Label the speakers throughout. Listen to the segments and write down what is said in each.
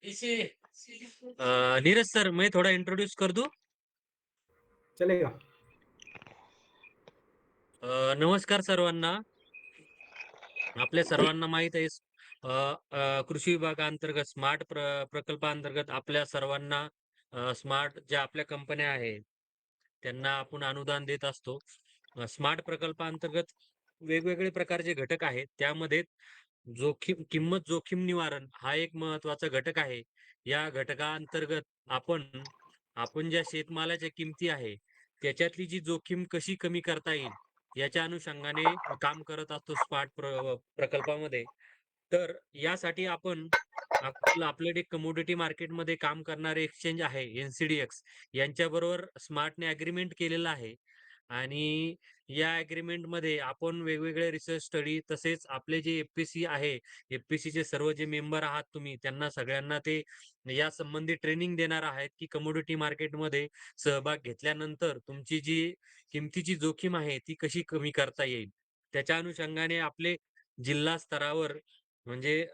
Speaker 1: इसे नीरज सर, मैं थोड़ा इंट्रोड्यूस कर दूं.
Speaker 2: चलेगा.
Speaker 1: नमस्कार सर्वांना. आपल्या सर्वांना माहित आहे अ, कृषी विभागाअंतर्गत स्मार्ट प्रकल्पाअंतर्गत आपल्या सर्वांना स्मार्ट ज्या आपल्या कंपन्या आहेत त्यांना आपण अनुदान देत असतो. स्मार्ट प्रकल्पाअंतर्गत वेगवेगळे प्रकारचे घटक आहेत. त्यामध्ये किंमत जोखीम निवारण हा एक महत्वाचा घटक आहे. या घटकाअंतर्गत आपण आपण ज्या शेतमालाच्या किमती आहे त्याच्यातली जी जोखीम कशी कमी करता येईल याच्या अनुषंगाने काम करत असतो स्मार्ट प्रकल्पामध्ये. तर यासाठी आपण आपल्याकडे कमोडिटी मार्केटमध्ये काम करणारे एक्सचेंज आहे एनसीडीएक्स, यांच्याबरोबर स्मार्टने अग्रीमेंट केलेलं आहे. आणि या अग्रीमेंटमध्ये आपण वेगवेगळे रिसर्च स्टडी तसेच आपले जे एफपीसी आहे, एफपीसीचे सर्व जे मेंबर आहात तुम्ही, त्यांना सगळ्यांना ते या संबंधी ट्रेनिंग देणार आहेत, की कमोडिटी मार्केटमध्ये सहभाग घेतल्यानंतर तुमची जी किमतीची जोखीम आहे ती कशी कमी करता येईल. त्याच्या अनुषंगाने आपले जिल्हा स्तरावर म्हणजे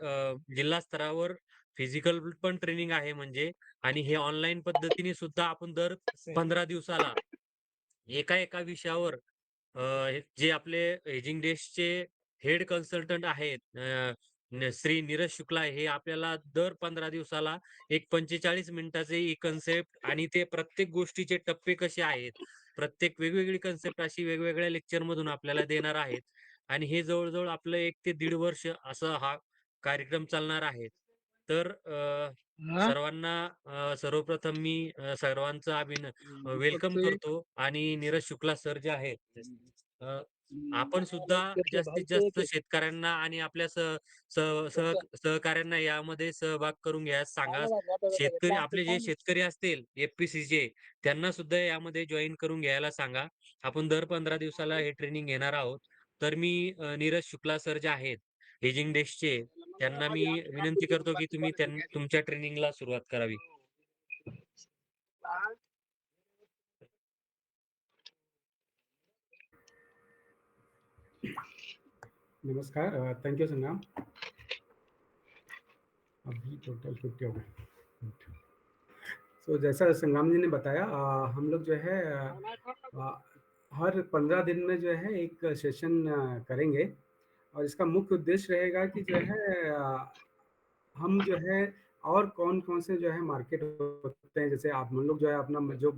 Speaker 1: जिल्हा स्तरावर फिजिकल पण ट्रेनिंग आहे म्हणजे, आणि हे ऑनलाईन पद्धतीने सुद्धा आपण दर 15 दिवसाला एका एका विषयावर जे आपले एजिंग डेस्कचे हेड कन्सल्टंट आहेत श्री नीरज शुक्ला, हे आपल्याला दर 15 दिवसाला एक 45 मिनिटाचे ई कन्सेप्ट आणि ते प्रत्येक गोष्टीचे टप्पे कसे आहेत, प्रत्येक वेगवेगळी कन्सेप्ट अशी वेगवेगळ्या लेक्चर मधून आपल्याला देणार आहेत. आणि हे जवळ आपलं 1 ते दीड वर्ष असा हा कार्यक्रम चालणार आहे. तर
Speaker 3: हा?
Speaker 1: सर्वांना सर्वप्रथम मी सर्वांचं वेलकम करतो. आणि नीरज शुक्ला सर जे आहेत, अ, आपण सुद्धा जास्तीत जास्त शेतकऱ्यांना आणि आपल्या सहकाऱ्यांना यामध्ये सहभाग करून घ्यास सांगा. शेतकरी आपले जे शेतकरी असतील एफपीसीचे, त्यांना सुद्धा यामध्ये जॉईन करून घ्यायला सांगा. आपण दर 15 दिवसाला हे ट्रेनिंग घेणार आहोत. तर मी नीरज शुक्ला सर जे आहेत हेजिंग डेस्कचे, त्यांना मी विनंती करतो की तुम्ही तुमच्या ट्रेनिंगला सुरुवात करावी.
Speaker 2: नमस्कार. थैंक यू संग्राम. अभी टोटल 50 हो गए. तो जैसा संग्राम जी ने बताया, हम लोग जो है हर 15 दिन में जो है एक सेशन करेंगे. और इसका मुख्य उद्देश्य रहेगा कि जो है हम जो है और कौन-कौन से जो है मार्केट होते हैं, जैसे आप हम लोग जो है अपना जो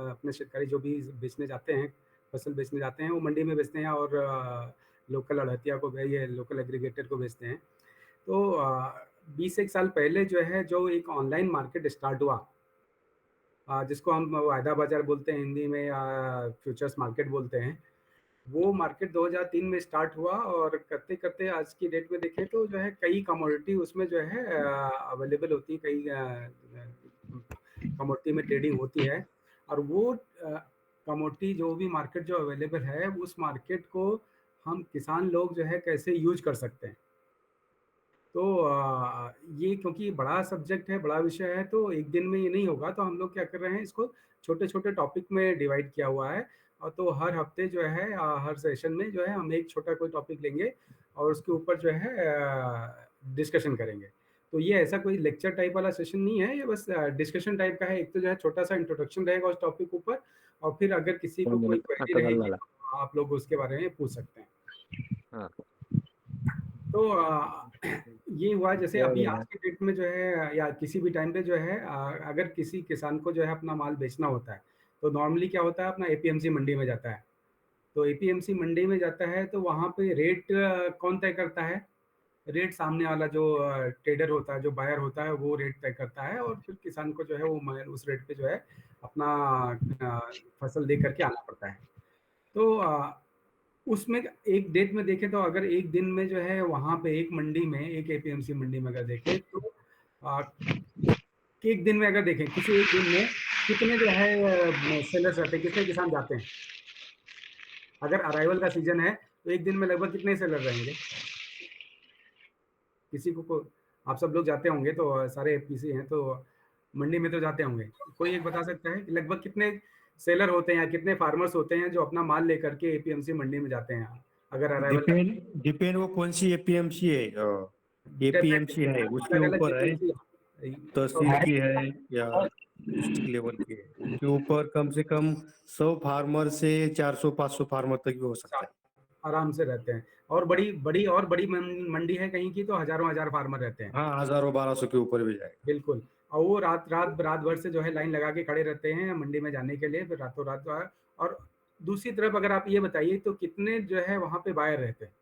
Speaker 2: अपने शेतकारी जो भी बेचने जाते हैं, फसल बेचने जाते हैं, वो मंडी में बेचते हैं और लोकल अड़तिया को ये लोकल एग्रीगेटर को बेचते हैं. तो 20 एक साल पहले जो है जो एक ऑनलाइन मार्केट स्टार्ट हुआ, जिसको हम वायदा बाज़ार बोलते हैं हिंदी में, या फ्यूचर्स मार्केट बोलते हैं। वो मार्केट 2003 में स्टार्ट हुआ और करते-करते आज की डेट में देखें तो जो है कई कमोडिटी उसमें जो है अवेलेबल होती है, कई कमोडिटी में ट्रेडिंग होती है। और वो कमोडिटी जो भी मार्केट जो अवेलेबल है, उस मार्केट को हम किसान लोग जो है कैसे यूज़ कर सकते हैं। तो ये क्योंकि बड़ा सब्जेक्ट है, बड़ा विषय है, तो एक दिन में ये नहीं होगा, तो हम लोग क्या कर रहे हैं, इसको छोटे-छोटे टॉपिक में डिवाइड किया हुआ है। और तो हर हफ्ते जो है हर सेशन में जो है हम एक छोटा कोई टॉपिक लेंगे और उसके ऊपर जो है डिस्कशन करेंगे। तो ये ऐसा कोई लेक्चर टाइप वाला सेशन नहीं है, ये बस डिस्कशन टाइप का है। एक तो जो है छोटा-सा इंट्रोडक्शन रहेगा उस टॉपिक ऊपर, और फिर अगर किसी को कोई क्वेरी
Speaker 3: आता
Speaker 2: रहेगी,
Speaker 3: झाला.
Speaker 2: तो आप लोग उसके बारे में पूछ सकते हैं।
Speaker 3: हा.
Speaker 2: तो ये हुआ, जैसे अभी
Speaker 3: बरोबर
Speaker 2: आज
Speaker 3: आहे.
Speaker 2: की डेट में जो है या किसी भी टाइम पे जो है अगर किसी किसान को जो है अपना माल बेचना होता है, तो नॉर्मली क्या होता है, अपना एपीएमसी मंडी में जाता है। तो एपीएमसी मंडी में जाता है तो वहाँ पे रेट कौन तय करता है? रेट सामने वाला जो ट्रेडर होता है, जो बायर होता है, वो रेट तय करता है और फिर किसान को जो है वो उस रेट पे जो है अपना फसल दे करके आना पड़ता है। तो उसमें एक डेट में देखें तो अगर एक दिन में जो है वहाँ पे एक मंडी में, एक एपीएमसी मंडी में अगर देखें तो अ, एक दिन में अगर देखें, किसी एक दिन में कितने जो है सेलर्स रहते हैं, कितने किसान जाते हैं? अगर अराइवल का सीज़न है, तो एक दिन में लगभग कितने सेलर रहेंगे? किसी को आप सब लोग जाते होंगे, तो सारे एफपीसी हैं, तो मंडी में तो जाते होंगे। कोई एक बता सकता है कि लगभग कितने सेलर होते हैं या कितने फार्मर्स होते हैं जो अपना माल लेकर के एपीएमसी मंडी में जाते हैं, अगर अराइवल का?
Speaker 3: डिपेंड डिपेंड वो कौन सी एपीएमसी है.
Speaker 4: एपीएमसी है, उसके
Speaker 2: अलग-अलग
Speaker 4: ऊपर है,
Speaker 2: एजेंसी
Speaker 4: तहसील की है या डिस्ट्रिक्ट लेवल की है, उसके ऊपर कम से कम 100 फार्मर से 400-500 फार्मर तक भी हो सकता है।
Speaker 2: आराम से रहते हैं और
Speaker 4: हाँ,
Speaker 2: बड़ी मंडी है कहीं की तो हज़ारों हजार फार्मर रहते हैं।
Speaker 4: हाँ, हज़ारों 1200 के ऊपर भी जाएगा।
Speaker 2: बिल्कुल। और वो रात भर से जो है लाइन लगा के खड़े रहते हैं मंडी में जाने के लिए, फिर रातों रात जो है। और दूसरी तरफ अगर आप ये बताइए तो कितने जो है वहाँ पे बायर रहते हैं?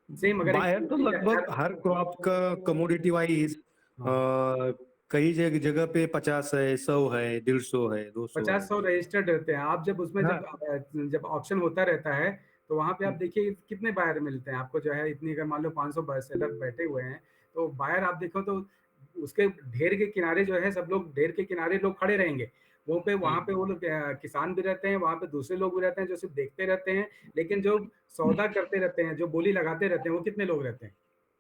Speaker 2: सेम अगर एक
Speaker 4: बाहर तो लगभग हर क्रॉप का कमोडिटी वाइज
Speaker 2: हाँ,
Speaker 4: कई जगह पे 50 है, 100 है, 150 है, 200 है।
Speaker 2: 50-100 रजिस्टर्ड रहते हैं। आप जब उसमें
Speaker 4: हाँ,
Speaker 2: जब ऑक्शन होता रहता है, तो वहाँ पे आप देखिए कितने बायर मिलते हैं आपको जो है इतनी अगर मान लो 500 ब सेलर बैठे हुए हैं, तो बायर आप देखो तो उसके ढेर के किनारे जो है सब लोग ढेर के किनारे लोग खड़े रहेंगे। वो पे वहाँ पे वो लोग किसान भी रहते हैं, वहाँ पे दूसरे लोग भी रहते हैं जो सिर्फ़ देखते रहते हैं, लेकिन जो सौदा करते रहते हैं, जो बोली लगाते रहते हैं, वो कितने लोग रहते हैं?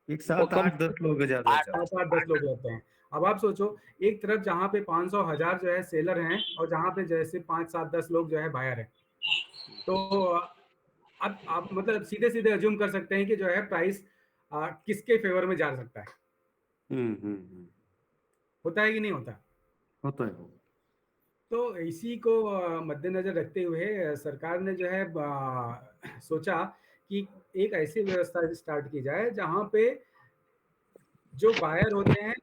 Speaker 4: एक साथ 8-10 लोग ज्यादा से ज्यादा।
Speaker 2: 7-8 10 लोग रहते हैं। अब आप सोचो एक तरफ जहाँ पे 500 1000 जो है सेलर हैं और जहाँ पे जैसे 5-7-10 लोग जो है बायर हैं। तो अब आप मतलब सीधे-सीधे अज़्यूम कर सकते हैं कि जो है प्राइस किसके फ़ेवर में जा सकता है। होता है कि नहीं होता?
Speaker 4: होता है वो।
Speaker 2: तो इसी को मद्देनज़र रखते हुए सरकार ने जो है सोचा कि एक ऐसी व्यवस्था स्टार्ट की जाए जहाँ पे जो बायर होते हैं,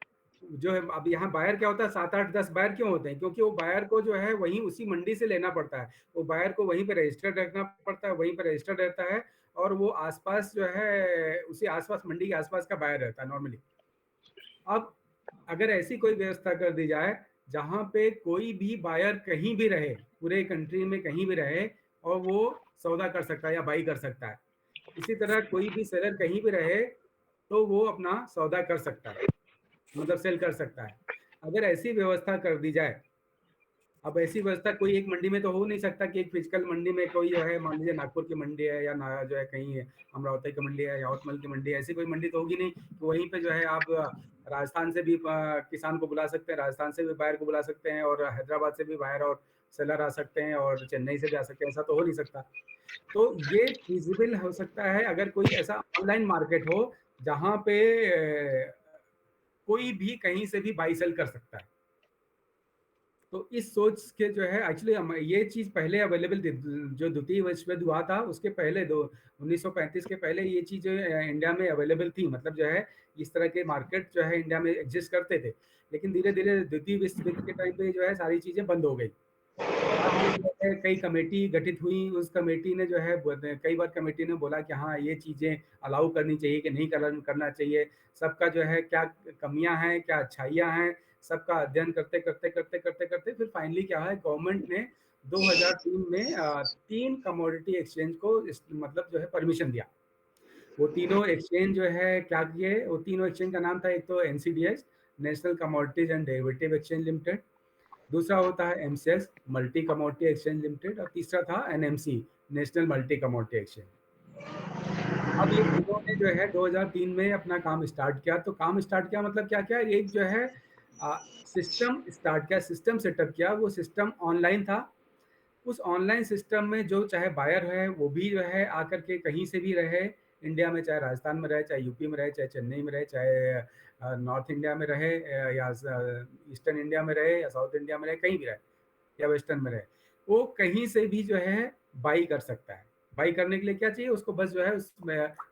Speaker 2: जो है अब यहाँ बायर क्या होता है 7-8-10 बायर क्यों होते हैं? क्योंकि वो बायर को जो है वहीं उसी मंडी से लेना पड़ता है। वो बायर को वहीं पे रजिस्टर्ड रखना पड़ता है, वहीं पे रजिस्टर्ड रहता है और वो आस-पास जो है उसी आस-पास मंडी के आस-पास का बायर रहता है नॉर्मली। अब अगर ऐसी कोई व्यवस्था कर दी जाए, जहाँ पे कोई भी बायर कहीं भी रहे, पूरे कंट्री में कहीं भी रहे और वो सौदा कर सकता है या बाई कर सकता है। इसी तरह कोई भी सेलर कहीं भी रहे, तो वो अपना सौदा कर सकता है, मतलब सेल कर सकता है। अगर ऐसी व्यवस्था कर दी जाए, अब ऐसी व्यवस्था कोई एक मंडी में तो हो नहीं सकता कि एक फिजिकल मंडी में कोई जो है मान लीजिए नागपुर की मंडी है या ना जो है कहीं अमरावती की मंडी है, यावतमल की मंडी है, ऐसी कोई मंडी तो होगी नहीं। तो वहीं पे जो है आप राजस्थान से भी किसान को बुला सकते हैं, राजस्थान से भी बायर को बुला सकते हैं और हैदराबाद से भी बायर और सेलर आ सकते हैं और चेन्नई से भी आ सकते हैं, ऐसा तो हो नहीं सकता। तो ये फिज़िबल हो सकता है अगर कोई ऐसा ऑनलाइन मार्केट हो, जहाँ पे कोई भी कहीं से भी बाई सेल कर सकता है। तो इस सोच के जो है एक्चुअली ये चीज़ पहले अवेलेबल थी, जो द्वितीय विश्व युद्ध हुआ था उसके पहले दो 1935 के पहले ये चीज़ इंडिया में अवेलेबल थी, मतलब जो है इस तरह के मार्केट जो है इंडिया में एग्जिस्ट करते थे। लेकिन धीरे-धीरे द्वितीय विश्व युद्ध के टाइम पे जो है सारी चीज़ें बंद हो गई। बाद में जो है कई कमेटी गठित हुई, उस कमेटी ने जो है कई बार कमेटी ने बोला कि हाँ, ये चीज़ें अलाउ करनी चाहिए कि नहीं करना चाहिए। सबका जो है क्या कमियाँ हैं, क्या अच्छाइयाँ हैं, सबका अध्ययन करते फिर फाइनली क्या है गवर्नमेंट ने 2003 में 3 कमोडिटी एक्सचेंज को मतलब जो है परमिशन दिया। वो तीनों एक्सचेंज जो है क्या किए, वो तीनों एक्सचेंज का नाम था, एक तो NCDEX, national commodities and derivative exchange limited. दूसरा होता है MCX, multi commodity exchange limited, और तीसरा था NMC, national multi commodity exchange. अब ये तीनों ने जो है 2003 में अपना काम स्टार्ट किया। तो काम स्टार्ट किया मतलब क्या किया, एक जो है सिस्टम स्टार्ट किया, सिस्टम सेटअप किया। वो सिस्टम ऑनलाइन था। उस ऑनलाइन सिस्टम में जो चाहे बायर है वो भी जो है आकर के कहीं से भी रहे इंडिया में, चाहे राजस्थान में रहे, चाहे यूपी में रहे, चाहे चेन्नई में रहे, चाहे नॉर्थ इंडिया में रहे, या ईस्टर्न इंडिया में रहे, या साउथ इंडिया में रहे, कहीं भी रहे, या वेस्टर्न में रहे, वो कहीं से भी जो है बाई कर सकता है। बाई करने के लिए क्या चाहिए उसको, बस जो है उस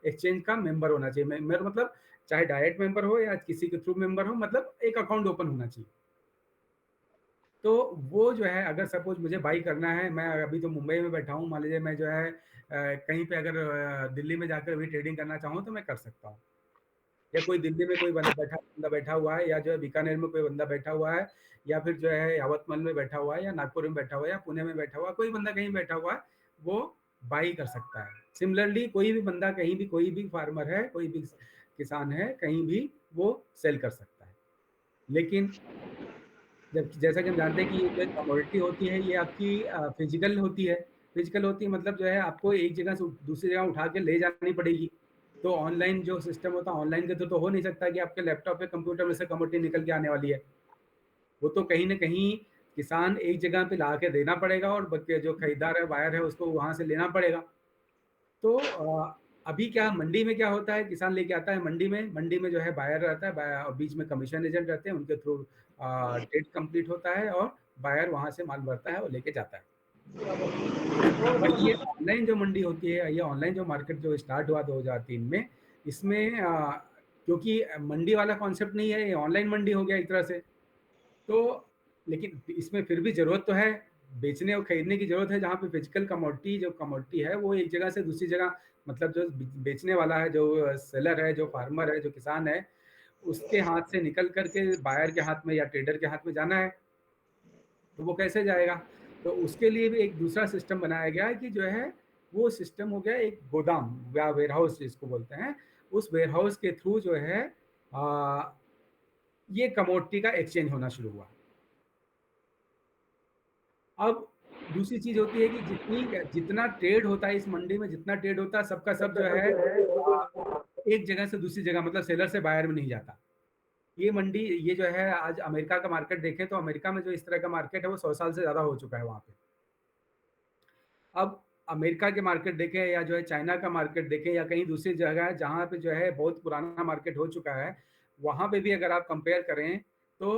Speaker 2: एक्सचेंज का मेंबर होना चाहिए। मेंबर मतलब चाहे डायरेक्ट मेंबर हो या किसी के थ्रू मेंबर हो, मतलब एक अकाउंट ओपन होना चाहिए। तो वो जो है अगर सपोज मुझे बाई करना है, मैं अभी तो मुंबई में बैठा हूँ, मान लीजिए मैं जो है कहीं पे अगर दिल्ली में जाकर भी ट्रेडिंग करना चाहूँ तो मैं कर सकता हूँ। या कोई दिल्ली में कोई बंदा बैठा हुआ है, या जो है बीकानेर में कोई बंदा बैठा हुआ है, या फिर जो है यावतमल में बैठा हुआ है, या नागपुर में बैठा हुआ है, या पुणे में बैठा हुआ है, कोई बंदा कहीं बैठा हुआ है, वो बाई कर सकता है। सिमिलरली कोई भी बंदा कहीं भी, कोई भी फार्मर है, कोई भी किसान है, कहीं भी वो सेल कर सकता है। लेकिन जब जैसा कि हम जानते हैं कि ये जो कमोडिटी होती है ये आपकी फिजिकल होती है। फिजिकल होती है मतलब जो है आपको एक जगह से दूसरी जगह उठा के ले जानी पड़ेगी। तो ऑनलाइन जो सिस्टम होता है, ऑनलाइन के तो हो नहीं सकता कि आपके लैपटॉप पे कंप्यूटर में से कमोडिटी निकल के आने वाली है। वो तो कहीं न कहीं किसान एक जगह पे ला के देना पड़ेगा और जो खरीदार है, बायर है, उसको वहाँ से लेना पड़ेगा। तो अभी क्या मंडी में क्या होता है, किसान लेके आता है मंडी में जो है बायर रहता है, और बीच में कमीशन एजेंट रहते हैं, उनके थ्रू ट्रेड कंप्लीट होता है और बायर वहां से माल भरता है और लेके जाता है। बट ये ऑनलाइन जो मंडी होती है, ये ऑनलाइन जो मार्केट जो स्टार्ट हुआ 2003 में, इसमें क्योंकि मंडी वाला कॉन्सेप्ट नहीं है, ये ऑनलाइन मंडी हो गया एक तरह से। तो लेकिन इसमें फिर भी ज़रूरत तो है, बेचने और खरीदने की ज़रूरत है, जहाँ पे फिजिकल कमोडिटी है, वो एक जगह से दूसरी जगह, मतलब जो बेचने वाला है, जो सेलर है, जो फार्मर है, जो किसान है, उसके हाथ से निकल कर के बायर के हाथ में या ट्रेडर के हाथ में जाना है। तो वो कैसे जाएगा? तो उसके लिए भी एक दूसरा सिस्टम बनाया गया है कि जो है, वो सिस्टम हो गया एक गोदाम या वेयरहाउस जिसको बोलते हैं। उस वेयरहाउस के थ्रू जो है ये कमोडिटी का एक्सचेंज होना शुरू हुआ। अब दूसरी चीज़ होती है कि जितना ट्रेड होता है इस मंडी में, जितना ट्रेड होता है, सबका सब जो है एक जगह से दूसरी जगह, मतलब सेलर से बायर में नहीं जाता। ये मंडी, ये जो है, आज अमेरिका का मार्केट देखें तो अमेरिका में जो इस तरह का मार्केट है, वो 100 साल से ज़्यादा हो चुका है वहाँ पे। अब अमेरिका के मार्केट देखें या जो है चाइना का मार्केट देखें या कहीं दूसरी जगह है जहाँ पे जो है बहुत पुराना मार्केट हो चुका है, वहाँ पे भी अगर आप कंपेयर करें तो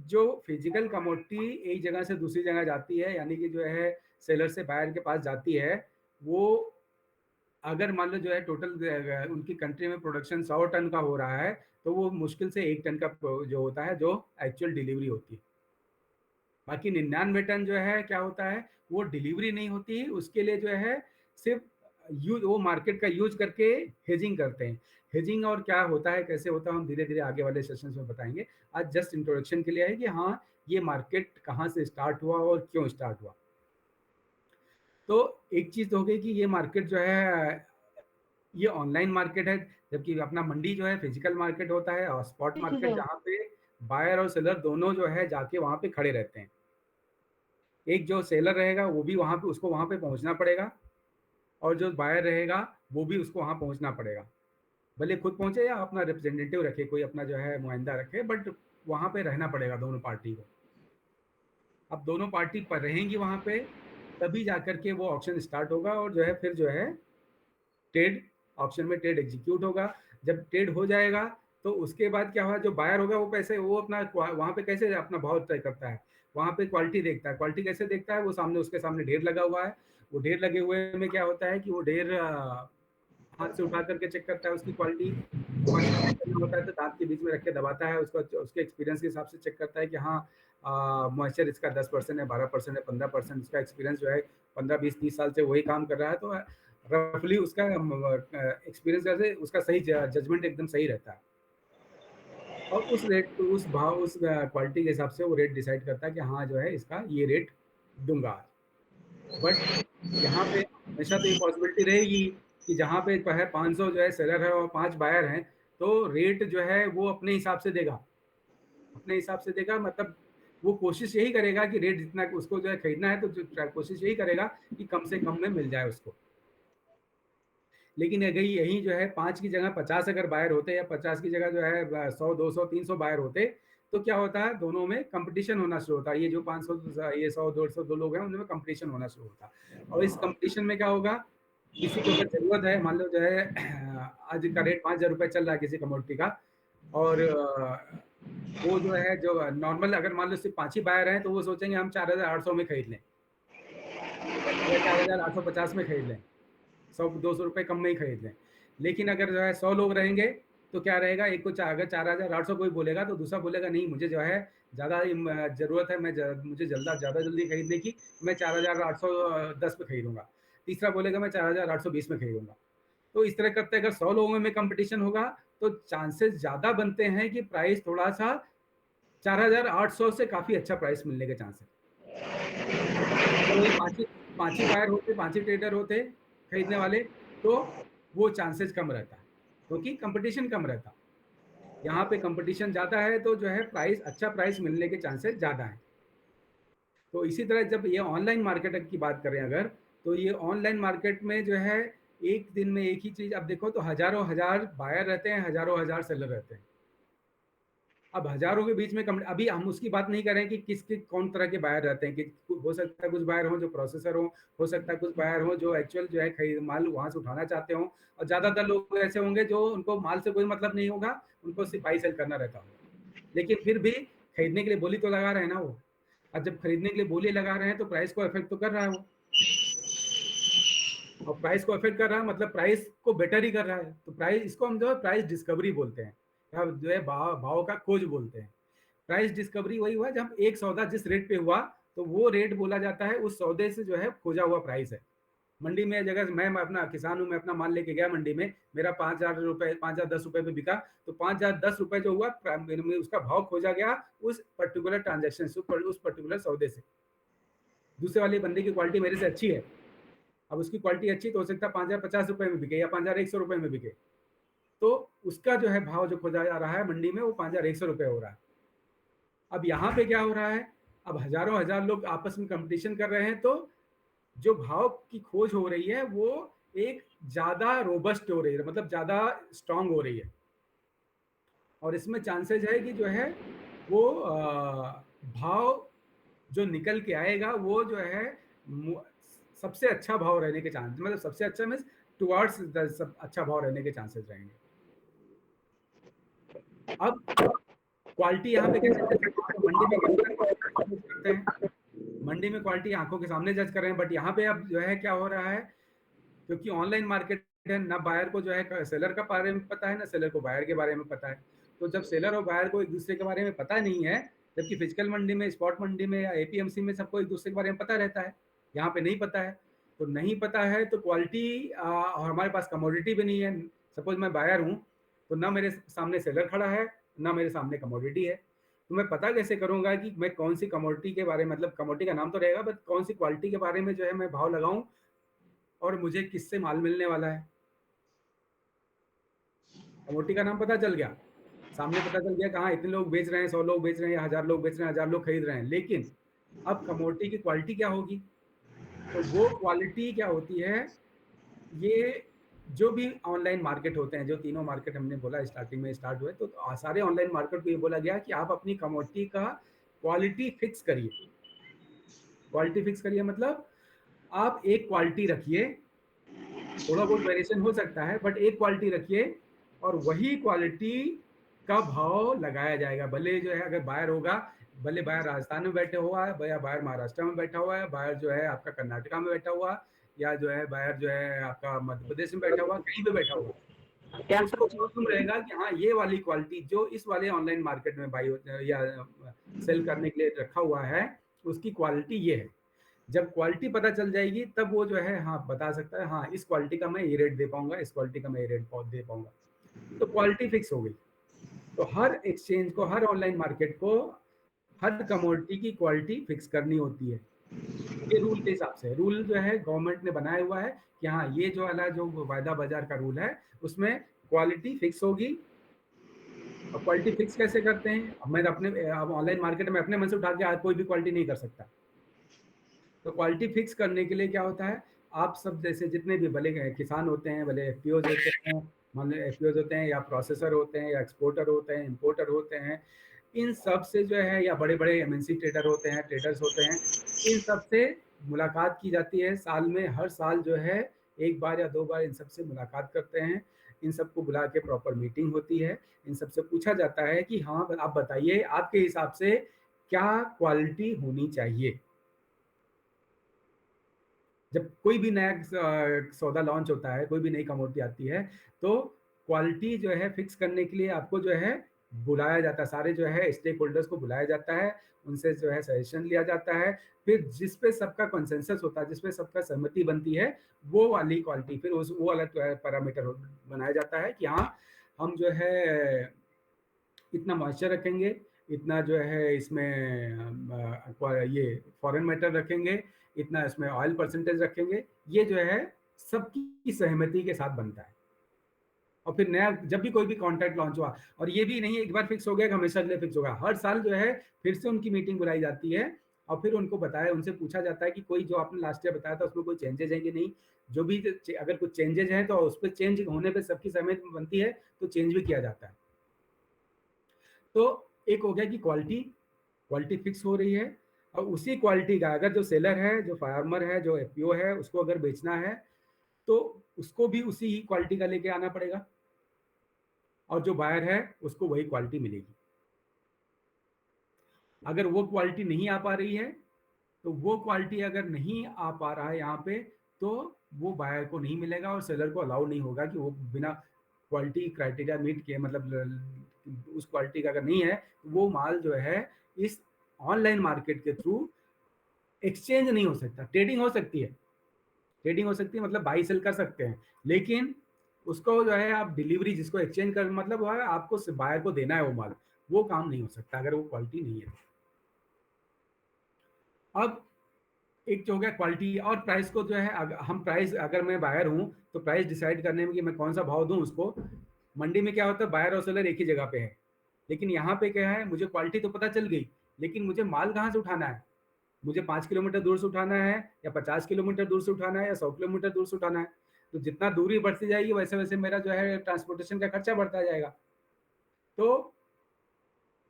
Speaker 2: जो फिजिकल कमोडिटी एक जगह से दूसरी जगह जाती है, यानी कि जो है सेलर से बायर के पास जाती है, वो अगर मान लो जो है टोटल उनकी कंट्री में प्रोडक्शन 100 टन का हो रहा है, तो वो मुश्किल से 1 टन का जो होता है, जो एक्चुअल डिलीवरी होती है। बाकी 99 टन जो है क्या होता है, वो डिलीवरी नहीं होती है, उसके लिए जो है सिर्फ वो मार्केट का यूज करके हेजिंग करते हैं। हेजिंग और क्या होता है, कैसे होता है, हम धीरे धीरे आगे वाले सेशंस में बताएंगे। आज जस्ट इंट्रोडक्शन के लिए है कि हाँ, ये मार्केट कहाँ से स्टार्ट हुआ और क्यों स्टार्ट हुआ। तो एक चीज़ तो हो गई कि ये मार्केट जो है, ये ऑनलाइन मार्केट है, जबकि अपना मंडी जो है फिजिकल मार्केट होता है, और स्पॉट मार्केट जहाँ पे बायर और सेलर दोनों जो है जाके वहाँ पे खड़े रहते हैं। एक जो सेलर रहेगा वो भी वहाँ पे, उसको वहाँ पे पहुँचना पड़ेगा, और जो बायर रहेगा वो भी उसको वहाँ पहुँचना पड़ेगा। भले खुद पहुँचे या अपना रिप्रेजेंटेटिव रखे, कोई अपना जो है नुमाइंदा रखे, बट वहाँ पे रहना पड़ेगा दोनों पार्टी को। अब दोनों पार्टी पर रहेंगी वहाँ पे, तभी जाकर के वो ऑक्शन स्टार्ट होगा, और जो है फिर जो है ट्रेड, ऑप्शन में ट्रेड एग्जीक्यूट होगा। जब ट्रेड हो जाएगा तो उसके बाद क्या होगा, जो बायर होगा वो पैसे, वो अपना वहाँ पे कैसे अपना भाव तय करता है, वहाँ पे क्वालिटी देखता है। क्वालिटी कैसे देखता है, वो सामने, उसके सामने ढेर लगा हुआ है, वो ढेर लगे हुए में क्या होता है कि वो ढेर हाथ से उठा करके चेक करता है उसकी क्वालिटी। क्वालिटी चेक करना होता है तो दांत के बीच में रख के दबाता है, उसका उसके एक्सपीरियंस के हिसाब से चेक करता है कि हाँ, मॉइस्चर इसका 10% है, 12% है, 15%, उसका एक्सपीरियंस जो है 15, 20, 30 साल से वही काम कर रहा है, तो रफली उसका एक्सपीरियंस जैसे उसका सही जजमेंट एकदम सही रहता है, और उस रेट, उस भाव, उस क्वालिटी के हिसाब से वो रेट डिसाइड करता है कि हाँ जो है इसका ये रेट दूंगा। बट यहाँ पे हमेशा तो ये पॉसिबिलिटी रहेगी कि जहाँ पे है 500 जो है सेलर है और 5 बायर हैं, तो रेट जो है वो अपने हिसाब से देगा, अपने हिसाब से देगा, मतलब वो कोशिश यही करेगा कि रेट जितना उसको जो है खरीदना है, तो कोशिश यही करेगा कि कम से कम में मिल जाए उसको। लेकिन अगर यही जो है 5 की जगह 50 अगर बायर होते, या 50 की जगह जो है 100, 200, 300 बायर होते, तो क्या होता है, दोनों में कंपटीशन होना शुरू होता है। ये जो 500, ये 100, 150 दो लोग हैं, उनमें कंपटीशन होना शुरू होता है। और इस कंपटीशन में क्या होगा, किसी को अगर ज़रूरत है, मान लो जो है आज का रेट 5,000 रुपए चल रहा है किसी कमोडिटी का, और वो जो है, जो नॉर्मल, अगर मान लो सिर्फ 5 ही बायर हैं, तो वो सोचेंगे हम 4,800 में खरीद लें या 4,850 में खरीद लें, 100-200 रुपए कम में ही खरीद लें। लेकिन अगर जो है 100 लोग रहेंगे, तो क्या रहेगा, एक को अगर 4,800 कोई बोलेगा, तो दूसरा बोलेगा नहीं, मुझे जो है ज़्यादा ज़रूरत है, मुझे ज़्यादा जल्दी खरीदने की, मैं 4,810 में खरीदूँगा। तीसरा बोलेगा मैं 4,820 में खरीदूँगा। तो इस तरह करते अगर 100 लोगों में कंपटीशन होगा, तो चांसेस ज़्यादा बनते हैं कि प्राइस थोड़ा-सा 4,800 से काफ़ी अच्छा प्राइस मिलने के चांस है। अगर वही 5 ही बायर होते, 5 ही ट्रेडर होते खरीदने वाले, तो वो चांसेस कम रहता है, क्योंकि कंपटीशन कम रहता। यहाँ पे कंपटीशन ज़्यादा है, तो जो है प्राइस, अच्छा प्राइस मिलने के चांसेस ज़्यादा हैं। तो इसी तरह जब ये ऑनलाइन मार्केट की बात करें अगर, तो ये ऑनलाइन मार्केट में जो है एक दिन में एक ही चीज़, अब देखो तो हज़ारों हज़ार बायर रहते हैं, हज़ारों हज़ार सेलर रहते हैं। अब हज़ारों के बीच में अभी हम उसकी बात नहीं कर रहे हैं कि किसके कौन तरह के बायर रहते हैं, कि हो सकता है कुछ बायर हों जो प्रोसेसर हो सकता है कुछ बायर हों जो एक्चुअल जो है खरीद माल वहाँ से उठाना चाहते हों, और ज़्यादातर लोग ऐसे होंगे जो उनको माल से कोई मतलब नहीं होगा, उनको सिर्फ बाई सेल करना रहता होगा। लेकिन फिर भी खरीदने के लिए बोली तो लगा रहे हैं ना वो, और जब खरीदने के लिए बोली लगा रहे हैं तो प्राइस को अफेक्ट तो कर रहा है वो, और प्राइस को अफेक्ट कर रहा है मतलब प्राइस को बेटर ही कर रहा है। तो प्राइस, इसको हम जो है प्राइस डिस्कवरी बोलते हैं, या जो है भाव का खोज बोलते हैं। प्राइस डिस्कवरी वही हुआ जब एक सौदा जिस रेट पे हुआ तो वो रेट बोला जाता है उस सौदे से जो है खोजा हुआ प्राइस है। मंडी में जगह मैं अपना किसान हूँ, मैं अपना माल लेके गया मंडी में, मेरा 5,000 रुपए 5,010 रुपए पे बिका, तो 5,010 रुपए जो हुआ उसका भाव खोजा गया उस पर्टिकुलर ट्रांजेक्शन से, उस पर्टिकुलर सौदे से। दूसरे वाले बंदे की क्वालिटी मेरे से अच्छी है, अब उसकी क्वालिटी अच्छी तो हो सकता है 5,050 रुपए में बिके या 5,100 रुपए में बिके, तो उसका जो है भाव जो खोजा जा रहा है मंडी में वो 5,100 रुपए हो रहा है। अब यहाँ पे क्या हो रहा है, अब हजारों हजार लोग आपस में कंपटीशन कर रहे हैं, तो जो भाव की खोज हो रही है वो एक ज्यादा रोबस्ट हो रही है, मतलब ज्यादा स्ट्रांग हो रही है, और इसमें चांसेस है कि जो है वो भाव जो निकल के आएगा वो जो है सबसे अच्छा भाव रहने के चांस, मतलब सबसे अच्छा मीन्स टुवर्ड्स अच्छा भाव रहने के चांसेस रहेंगे। अब क्वालिटी यहाँ पे कैसे जज मंडी में करते हैं, मंडी में क्वालिटी आंखों के सामने जज कर रहे हैं, बट यहाँ पे अब जो है क्या हो रहा है, क्योंकि ऑनलाइन मार्केट है, ना बायर को जो है सेलर का बारे में पता है, ना सेलर को बायर के बारे में पता है। तो जब सेलर और बायर को एक दूसरे के बारे में पता नहीं है, जबकि फिजिकल मंडी में, स्पॉट मंडी में या एपीएमसी में सबको एक दूसरे के बारे में पता रहता है, यहाँ पे नहीं पता है। तो नहीं पता है तो क्वालिटी, और हमारे पास कमोडिटी भी नहीं है। सपोज मैं बायर हूँ तो ना मेरे सामने सेलर खड़ा है, ना मेरे सामने कमोडिटी है, तो मैं पता कैसे करूंगा कि मैं कौन सी कमोडिटी के बारे में, मतलब कमोडिटी का नाम तो रहेगा बट कौन सी क्वालिटी के बारे में जो है मैं भाव लगाऊं, और मुझे किससे माल मिलने वाला है। कमोडिटी का नाम पता चल गया, सामने पता चल गया कहाँ इतने लोग बेच रहे हैं, 100 लोग बेच रहे हैं, 1,000 लोग बेच रहे हैं, 1,000 लोग खरीद रहे हैं, लेकिन अब कमोडिटी की क्वालिटी क्या होगी, तो वो क्वालिटी क्या होती है, ये जो भी ऑनलाइन मार्केट होते हैं, जो तीनों मार्केट हमने बोला स्टार्टिंग में स्टार्ट हुए, तो सारे ऑनलाइन मार्केट को ये बोला गया कि आप अपनी कमोडिटी का क्वालिटी फिक्स करिए। क्वालिटी फिक्स करिए मतलब आप एक क्वालिटी रखिए, थोड़ा बहुत वेरिएशन हो सकता है बट एक क्वालिटी रखिए, और वही क्वालिटी का भाव लगाया जाएगा। भले जो है अगर बायर होगा, भले बायर राजस्थान में बैठे हुआ है, या बायर महाराष्ट्र में बैठा हुआ है, बायर जो है आपका कर्नाटका में बैठा हुआ, या जो है बायर जो है आपका मध्य प्रदेश में बैठा हुआ, कहीं पे बैठा हुआ, तो उसको मालूम रहेगा कि हाँ ये वाली क्वालिटी जो इस वाले ऑनलाइन मार्केट में बाई या सेल करने के लिए रखा हुआ है, उसकी क्वालिटी ये है। जब क्वालिटी पता चल जाएगी तब वो जो है हाँ बता सकता है, हाँ इस क्वालिटी का मैं ये रेट दे पाऊंगा, इस क्वालिटी का मैं ये रेट दे पाऊंगा। तो क्वालिटी फिक्स हो गई। तो हर एक्सचेंज को, हर ऑनलाइन मार्केट को हर कमोडिटी की क्वालिटी फिक्स करनी होती है। ये रूल के हिसाब से, रूल जो है गवर्नमेंट ने बनाया हुआ है कि हाँ ये जो वाला जो वायदा बाजार का रूल है उसमें क्वालिटी फिक्स होगी। और क्वालिटी फिक्स कैसे करते हैं, अब मैं अपने ऑनलाइन मार्केट में अपने मन से उठा के आज कोई भी क्वालिटी नहीं कर सकता। तो क्वालिटी फिक्स करने के लिए क्या होता है, आप सब जैसे जितने भी भले किसान होते हैं, भले एफपीओज होते हैं, मान लो एफपीओज होते हैं, या प्रोसेसर होते हैं, या एक्सपोर्टर होते हैं, इंपोर्टर होते हैं, इन सब से जो है, या बड़े बड़े एमएनसी ट्रेडर होते हैं, ट्रेडर्स होते हैं, इन सब से मुलाकात की जाती है साल में, हर साल जो है एक बार या दो बार इन सब से मुलाकात करते हैं। इन सबको बुला के प्रॉपर मीटिंग होती है, इन सबसे पूछा जाता है कि हाँ आप बताइए आपके हिसाब से क्या क्वालिटी होनी चाहिए। जब कोई भी नया सौदा लॉन्च होता है, कोई भी नई कमोडिटी आती है, तो क्वालिटी जो है फिक्स करने के लिए आपको जो है बुलाया जाता है, सारे जो है स्टेक होल्डर्स को बुलाया जाता है, उनसे जो है सजेशन लिया जाता है, फिर जिस पे सबका कंसेंसस होता है, जिस पे सबका सहमति बनती है, वो वाली क्वालिटी, फिर उस वो वाला पैरामीटर बनाया जाता है कि हाँ हम जो है इतना मॉइस्चर रखेंगे, इतना जो है इसमें ये फॉरेन मैटर रखेंगे, इतना इसमें ऑयल परसेंटेज रखेंगे, ये जो है सबकी सहमति के साथ बनता है। और फिर नया जब भी कोई भी कॉन्ट्रैक्ट लॉन्च हुआ, और ये भी नहीं है एक बार फिक्स हो गया कि हमेशा के लिए फिक्स होगा, हर साल जो है फिर से उनकी मीटिंग बुलाई जाती है, और फिर उनको बताया, उनसे पूछा जाता है कि कोई जो आपने लास्ट ईयर बताया था उसमें कोई चेंजेज है कि नहीं, जो भी अगर कुछ चेंजेज हैं तो उस पर चेंज होने पर सबकी सहमति बनती है तो चेंज भी किया जाता है। तो एक हो गया कि क्वालिटी फिक्स हो रही है, और उसी क्वालिटी का अगर जो सेलर है, जो फार्मर है, जो एफपीओ है, उसको अगर बेचना है तो उसको भी उसी ही क्वालिटी का लेके आना पड़ेगा, और जो बायर है उसको वही क्वालिटी मिलेगी। अगर वो क्वालिटी नहीं आ पा रही है, तो वो क्वालिटी अगर नहीं आ पा रहा है यहाँ पे, तो वो बायर को नहीं मिलेगा और सेलर को अलाउ नहीं होगा कि वो बिना क्वालिटी क्राइटेरिया मीट किए, मतलब उस क्वालिटी का अगर नहीं है, तो वो माल जो है इस ऑनलाइन मार्केट के थ्रू एक्सचेंज नहीं हो सकता। ट्रेडिंग हो सकती है, ट्रेडिंग हो सकती है, मतलब बाई सेल कर सकते हैं, लेकिन उसको जो है आप डिलीवरी, जिसको एक्सचेंज कर मतलब वो है आपको बायर को देना है वो माल, वो काम नहीं हो सकता अगर वो क्वालिटी नहीं है। अब एक जो हो गया क्वालिटी, और प्राइस को जो है हम प्राइस, अगर मैं बायर हूं तो प्राइस डिसाइड करने में कि मैं कौन सा भाव दूं उसको। मंडी में क्या होता है, बायर और सेलर एक ही जगह पे है, लेकिन यहाँ पे क्या है, मुझे क्वालिटी तो पता चल गई, लेकिन मुझे माल कहाँ से उठाना है, मुझे 5 किलोमीटर दूर से उठाना है, या 50 किलोमीटर दूर से उठाना है, या 100 किलोमीटर दूर से उठाना है। तो जितना दूरी बढ़ती जाएगी वैसे वैसे मेरा जो है ट्रांसपोर्टेशन का खर्चा बढ़ता जाएगा। तो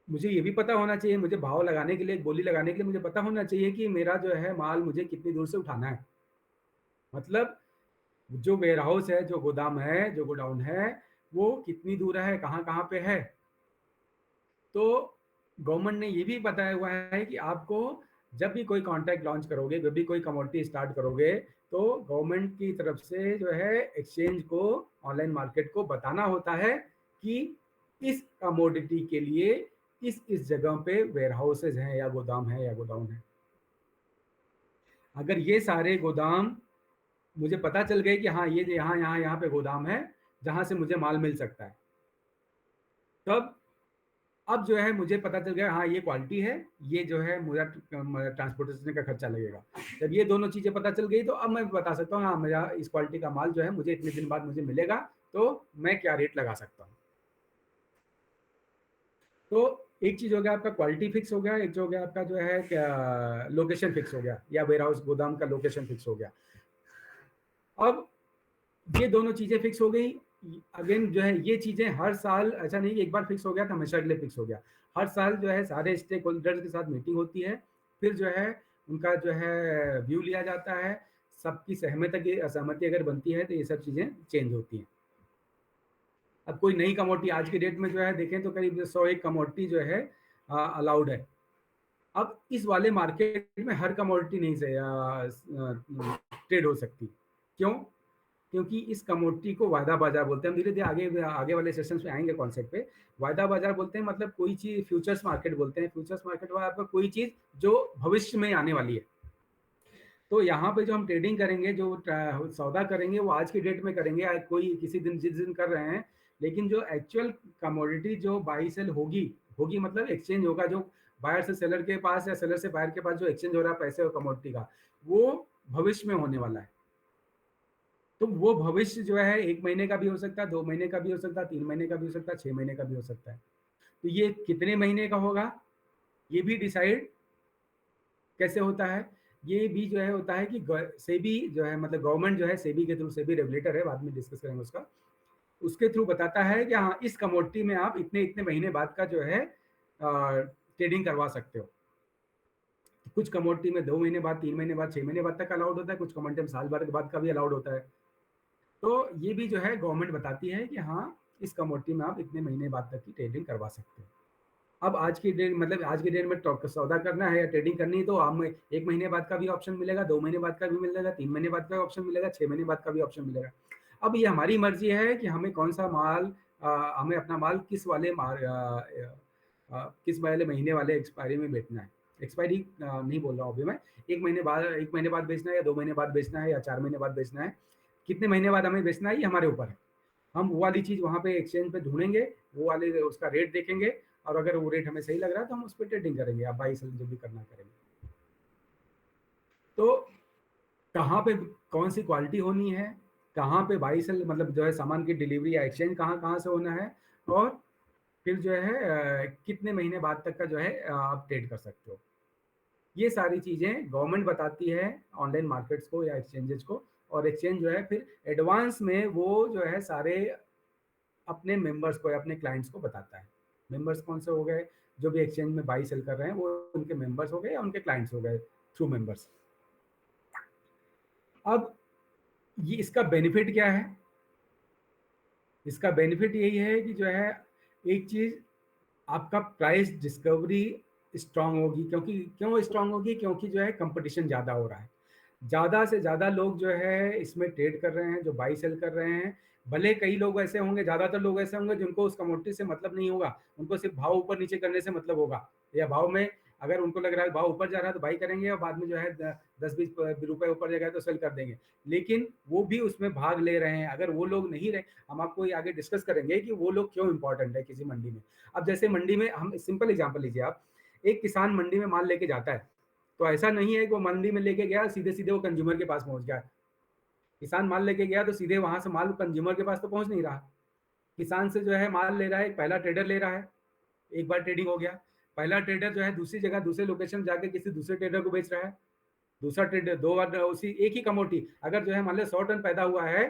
Speaker 2: मुझे ये भी पता होना चाहिए, मुझे भाव लगाने के लिए, बोली लगाने के लिए मुझे पता होना चाहिए कि मेरा जो है माल मुझे कितनी दूर से उठाना है। मतलब जो वेयर हाउस है, जो गोदाम है, जो गोडाउन है, वो कितनी दूर है, कहाँ कहाँ पे है। तो गवर्नमेंट ने ये भी बताया हुआ है कि आपको जब भी कोई कॉन्ट्रैक्ट लॉन्च करोगे, जब भी कोई कमोडिटी स्टार्ट करोगे, तो गवर्नमेंट की तरफ से जो है एक्सचेंज को, ऑनलाइन मार्केट को बताना होता है कि इस कमोडिटी के लिए इस जगह पे वेयर हाउसेज हैं, या गोदाम है, या गोडाउन है। अगर ये सारे गोदाम मुझे पता चल गए कि हाँ ये यहाँ यहाँ यहाँ पे गोदाम है जहाँ से मुझे माल मिल सकता है, तब अब जो है मुझे पता चल गया हाँ ये क्वालिटी है, ये जो है मुझे ट्रांसपोर्टेशन का खर्चा लगेगा। जब ये दोनों चीज़ें पता चल गई तो अब मैं बता सकता हूँ हाँ मेरा इस क्वालिटी का माल जो है मुझे इतने दिन बाद मुझे मिलेगा, तो मैं क्या रेट लगा सकता हूँ। तो एक चीज़ हो गया आपका क्वालिटी फिक्स हो गया, एक जो हो गया आपका जो है क्या लोकेशन फिक्स हो गया, या वेयर हाउस गोदाम का लोकेशन फिक्स हो गया। अब ये दोनों चीज़ें फिक्स हो गई। अगेन जो है ये चीज़ें हर साल, ऐसा नहीं कि एक बार फिक्स हो गया तो हमेशा के लिए फिक्स हो गया। हर साल जो है सारे स्टेक होल्डर्स के साथ मीटिंग होती है, फिर जो है उनका जो है व्यू लिया जाता है, सबकी सहमति असहमति अगर बनती है तो ये सब चीज़ें चेंज होती हैं। अब कोई नई कमोडिटी आज की डेट में जो है देखें तो करीब 101 कमोडिटी जो है अलाउड है। अब इस वाले मार्केट में हर कमोडिटी नहीं से ट्रेड हो सकती। क्यों? क्योंकि इस कमोडिटी को वायदा बाजार बोलते हैं। हम धीरे धीरे आगे आगे वाले सेशंस में आएंगे कॉन्सेप्ट पे। वायदा बाजार बोलते हैं, मतलब कोई चीज, फ्यूचर्स मार्केट बोलते हैं। फ्यूचर्स मार्केट में आपका कोई चीज जो भविष्य में आने वाली है। तो यहाँ पे जो हम ट्रेडिंग करेंगे, जो सौदा करेंगे, वो आज की डेट में करेंगे, कोई किसी दिन जिस दिन कर रहे हैं, लेकिन जो एक्चुअल कमोडिटी जो बाई सेल होगी होगी मतलब एक्सचेंज होगा, जो बायर से सेलर के पास या सेलर से बायर के पास जो एक्सचेंज हो रहा है पैसे और कमोडिटी का, वो भविष्य में होने वाला है। तो वो भविष्य जो है 1 महीने का भी हो सकता है, 2 महीने का भी हो सकता है, 3 महीने का भी हो सकता है, 6 महीने का भी हो सकता है। तो ये कितने महीने का होगा, ये भी डिसाइड कैसे होता है? ये भी जो है होता है कि सेबी जो है, मतलब गवर्नमेंट जो है, सेबी के थ्रू, सेबी रेगुलेटर है, बाद में डिस्कस करेंगे उसका, उसके थ्रू बताता है कि हाँ इस कमोडिटी में आप इतने इतने महीने बाद का जो है ट्रेडिंग करवा सकते हो। कुछ कमोडिटी में 2 महीने बाद, 3 महीने बाद, 6 महीने बाद तक अलाउड होता है, कुछ कमोडिटी में साल भर के बाद का भी अलाउड होता है। तो ये भी जो है गवर्नमेंट बताती है कि हाँ इस कमोडिटी में आप इतने महीने बाद तक की ट्रेडिंग करवा सकते हो। अब आज की डेट, मतलब आज की डेट में सौदा करना है या ट्रेडिंग करनी है, तो हमें 1 महीने बाद का भी ऑप्शन मिलेगा, 2 महीने बाद का भी मिलेगा, 3 महीने बाद का ऑप्शन मिलेगा, 6 महीने बाद का भी ऑप्शन मिलेगा। अब ये हमारी मर्जी है कि हमें कौन सा माल, हमें अपना माल किस वाले महीने वाले एक्सपायरी में बेचना है। एक्सपायरी नहीं बोल रहा हूँ अभी मैं, 1 महीने बाद बेचना है, या 2 महीने बाद बेचना है, या 4 महीने बाद बेचना है, कितने महीने बाद हमें बेचना है ये हमारे ऊपर है। हम वो वाली चीज़ वहाँ पे एक्सचेंज पे ढूंढेंगे, वो वाले उसका रेट देखेंगे, और अगर वो रेट हमें सही लग रहा है तो हम उस पर ट्रेडिंग करेंगे, आप बाई सेल जो भी करना करेंगे। तो कहाँ पे कौन सी क्वालिटी होनी है, कहाँ पे बाई सेल, मतलब जो है सामान की डिलीवरी या एक्सचेंज कहाँ कहाँ से होना है, और फिर जो है कितने महीने बाद तक का जो है आप ट्रेड कर सकते हो। ये सारी चीज़ें गवर्नमेंट बताती है ऑनलाइन मार्केट्स को या एक्सचेंजेस को, और एक्सचेंज जो है फिर एडवांस में वो जो है सारे अपने मेंबर्स को या अपने क्लाइंट्स को बताता है। मेंबर्स कौन से हो गए? जो भी एक्सचेंज में बाई सेल कर रहे हैं वो उनके मेंबर्स हो गए या उनके क्लाइंट्स हो गए थ्रू मेंबर्स। अब ये इसका बेनिफिट क्या है? इसका बेनिफिट यही है कि जो है एक चीज़, आपका प्राइस डिस्कवरी स्ट्रांग होगी। क्योंकि क्यों स्ट्रांग होगी? क्योंकि जो है कंपटीशन ज़्यादा हो रहा है। ज़्यादा से ज़्यादा लोग जो है इसमें ट्रेड कर रहे हैं, जो बाई सेल कर रहे हैं। भले कई लोग ऐसे होंगे, ज़्यादातर लोग ऐसे होंगे जिनको उस कमोडिटी से मतलब नहीं होगा, उनको सिर्फ भाव ऊपर नीचे करने से मतलब होगा, या भाव में अगर उनको लग रहा है भाव ऊपर जा रहा है तो बाई करेंगे और बाद में जो है 10-20 रुपए ऊपर जाएगा तो सेल कर देंगे। लेकिन वो भी उसमें भाग ले रहे हैं। अगर वो लोग नहीं रहे, हम आपको ये आगे डिस्कस करेंगे कि वो लोग क्यों इंपॉर्टेंट है किसी मंडी में। अब जैसे मंडी में हम सिंपल एग्जांपल लीजिए आप, एक किसान मंडी में माल लेके जाता है, तो ऐसा नहीं है कि वो मंडी में लेके गया सीधे-सीधे वो कंज्यूमर के पास पहुँच गया। किसान माल लेके गया तो सीधे वहाँ से माल कंज्यूमर के पास तो पहुँच नहीं रहा। किसान से जो है माल ले रहा है, एक पहला ट्रेडर ले रहा है, एक बार ट्रेडिंग हो गया। पहला ट्रेडर जो है दूसरी जगह दूसरे लोकेशन जाके किसी दूसरे ट्रेडर को बेच रहा है। दूसरा ट्रेडर 2 बार उसी एक ही कमोडिटी अगर जो है मान लो 100 टन पैदा हुआ है,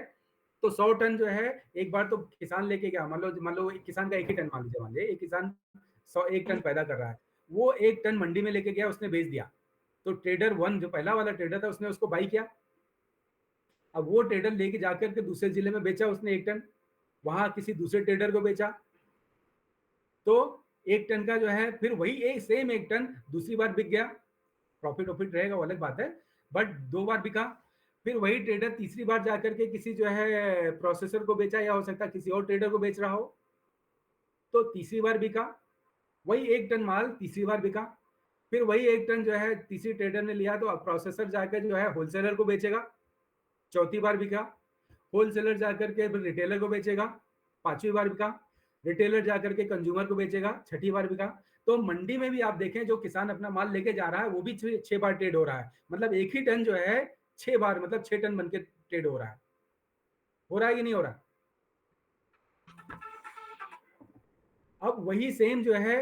Speaker 2: तो 100 टन जो है एक बार तो किसान लेके गया। मान लो एक किसान का एक ही टन मान लीजिए एक किसान 1 टन पैदा कर रहा है। वो 1 टन मंडी में लेके गया, उसने बेच दिया। तो ट्रेडर 1 जो पहला वाला ट्रेडर था उसने उसको बाई किया। अब वो ट्रेडर लेके जाकर के दूसरे जिले में बेचा उसने 1 टन, वहाँ किसी दूसरे ट्रेडर को बेचा। तो 1 टन का जो है फिर वही एक सेम 1 टन दूसरी बार बिक गया। प्रॉफिट रहेगा वो अलग बात है, बट 2 बार बिका। फिर वही ट्रेडर तीसरी बार जाकर के किसी जो है प्रोसेसर को बेचा, या हो सकता है किसी और ट्रेडर को बेच रहा हो, तो तीसरी बार बिका। वही 1 टन माल तीसरी बार बिका। फिर वही 1 टन जो है तीसरी ट्रेडर ने लिया तो अब प्रोसेसर जाकर जो है होलसेलर को बेचेगा, चौथी बार बिका। होलसेलर जाकर के फिर रिटेलर को बेचेगा, पांचवी बार बिका। रिटेलर जाकर के कंज्यूमर को बेचेगा, छठी बार बिका। तो मंडी में भी आप देखें जो किसान अपना माल लेके जा रहा है वो भी 6 बार ट्रेड हो रहा है। मतलब एक ही टन जो है 6 बार मतलब 6 टन बन के ट्रेड हो रहा है। हो रहा है कि नहीं हो रहा? अब वही सेम जो है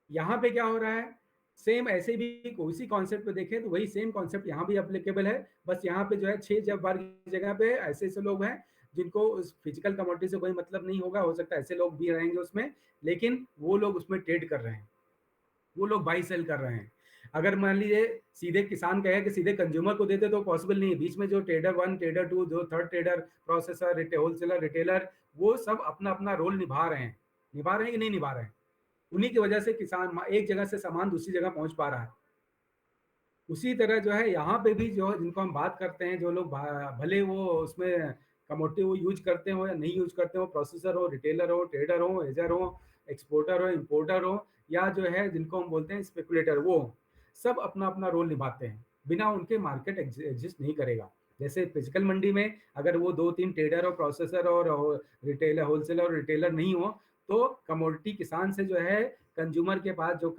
Speaker 2: यहाँ पे क्या हो रहा है, सेम ऐसे भी उसी कॉन्सेप्ट पे देखें तो वही सेम कॉन्सेप्ट यहाँ भी अप्लीकेबल है। बस यहाँ पे जो है 6 जब बार की जगह पे ऐसे ऐसे लोग हैं जिनको उस फिजिकल कमोडिटी से कोई मतलब नहीं होगा। हो सकता है ऐसे लोग भी रहेंगे उसमें, लेकिन वो लोग उसमें ट्रेड कर रहे हैं, वो लोग बाई सेल कर रहे हैं। अगर मान लीजिए सीधे किसान कहे कि सीधे कंज्यूमर को देते तो पॉसिबल नहीं है। बीच में जो ट्रेडर 1 ट्रेडर 2 जो third trader processor wholesaler retailer वो सब अपना अपना रोल निभा रहे हैं। निभा रहे हैं कि नहीं निभा रहे हैं? उन्हीं की वजह से किसान एक जगह से सामान दूसरी जगह पहुंच पा रहा है। उसी तरह जो है यहाँ पे भी जो जिनको हम बात करते हैं, जो लोग भले वो उसमें कमोडिटी वो यूज करते हो या नहीं यूज करते हो, प्रोसेसर हो, रिटेलर हो, ट्रेडर हो, एजर हो, एक्सपोर्टर हो, इंपोर्टर हो, या जो है जिनको हम बोलते हैं स्पेकुलेटर, वो सब अपना अपना रोल निभाते हैं। बिना उनके मार्केट एग्जिस्ट नहीं करेगा। जैसे फिजिकल मंडी में अगर वो 2-3 ट्रेडर और प्रोसेसर और रिटेलर होलसेलर और रिटेलर नहीं हो, तो कमोडिटी किसान से जो है कंज्यूमर के पास जो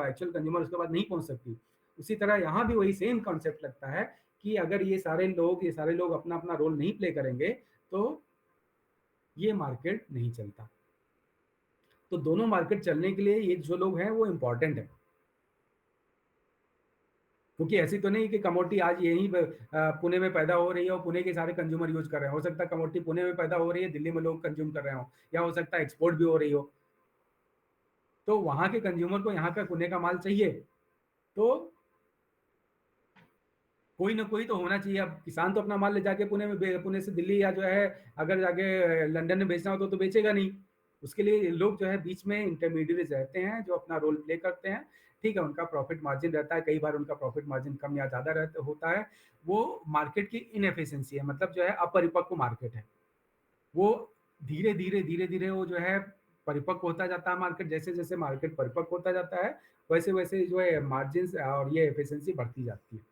Speaker 2: एक्चुअल कंज्यूमर उसके पास नहीं पहुंच सकती। उसी तरह यहाँ भी वही सेम कॉन्सेप्ट लगता है कि अगर ये सारे लोग अपना अपना रोल नहीं प्ले करेंगे तो ये मार्केट नहीं चलता। तो दोनों मार्केट चलने के लिए ये जो लोग हैं वो इम्पोर्टेंट है। क्योंकि ऐसी तो नहीं कि कमोडिटी आज यहीं पुणे में पैदा हो रही है और पुणे के सारे कंज्यूमर यूज कर रहे हैं। हो सकता है कमोडिटी पुणे में पैदा हो रही है, दिल्ली में लोग कंज्यूम कर रहे हो, या हो सकता है एक्सपोर्ट भी हो रही हो। तो वहां के कंज्यूमर को यहाँ का पुणे का माल चाहिए, तो कोई ना कोई तो होना चाहिए। अब किसान तो अपना माल ले जाके पुणे से दिल्ली या जो है अगर जाके लंदन में बेचना हो तो बेचेगा नहीं। उसके लिए लोग जो है बीच में इंटरमीडिएट रहते हैं जो अपना रोल प्ले करते हैं। ठीक है, उनका प्रॉफिट मार्जिन रहता है, कई बार उनका प्रॉफिट मार्जिन कम या ज़्यादा रहता होता है। वो मार्केट की इनएफिशिएंसी है, मतलब जो है अपरिपक्व मार्केट है। वो धीरे धीरे वो जो है परिपक्व होता जाता है मार्केट। जैसे जैसे मार्केट परिपक्व होता जाता है वैसे वैसे जो है मार्जिन और ये एफिशिएंसी बढ़ती जाती है।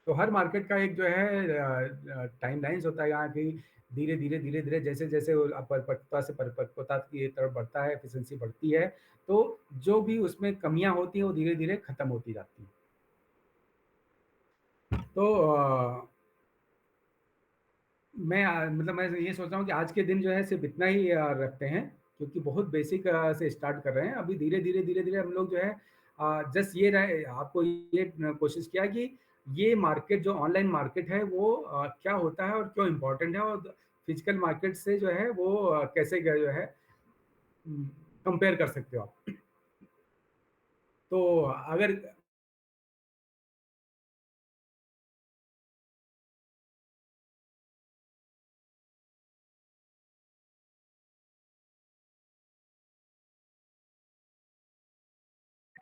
Speaker 2: तो हर मार्केट का एक जो है टाइमलाइंस होता है यहाँ की। धीरे धीरे जैसे जैसे वो अपरिपक्वता से परिपक्वता की तरफ बढ़ता है, एफिशिएंसी बढ़ती है, तो जो भी उसमें कमियां होती हैं वो धीरे धीरे खत्म होती जाती हैं। तो मतलब मैं ये सोच रहा हूँ कि आज के दिन जो है सिर्फ इतना ही रखते हैं, क्योंकि बहुत बेसिक से स्टार्ट कर रहे हैं। अभी धीरे धीरे हम लोग जो है जस्ट ये रहे आपको ये कोशिश किया कि ये मार्केट जो ऑनलाइन मार्केट है वो क्या होता है और क्यों इम्पोर्टेंट है, और फिजिकल मार्केट से जो है वो कैसे जो है कंपेयर कर सकते हो आप। तो अगर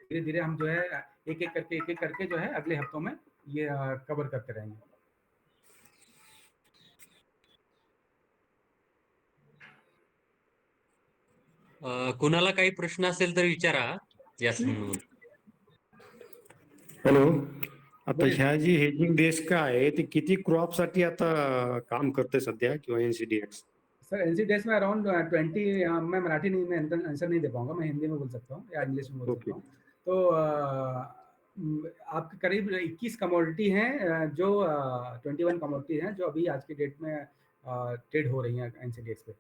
Speaker 2: धीरे-धीरे हम जो है एक-एक करके जो है अगले हफ्तों में ये कवर करते रहेंगे।
Speaker 1: कुणाला काही प्रश्न असेल तर विचारा या संदर्भात.
Speaker 4: हॅलो, आता
Speaker 2: बोलिए.
Speaker 4: ह्या जी हेजिंग डेस्क आहे ते किती क्रॉप साठी आता काम करते सध्या किंवा एनसीडीएक्स?
Speaker 2: सर एनसीडीएस में अराउंड 20 मैं मराठी नहीं, मैं आंसर नहीं दे पाऊँगा, मैं हिंदी में बोल सकता हूँ या इंग्लिश में बोल सकता
Speaker 4: ओके.
Speaker 2: हूँ। तो आपके करीब 21 कमोडिटी हैं जो 21 कमोडिटी हैं जो अभी आज की डेट में ट्रेड हो रही हैं एनसीडीएक्स पे।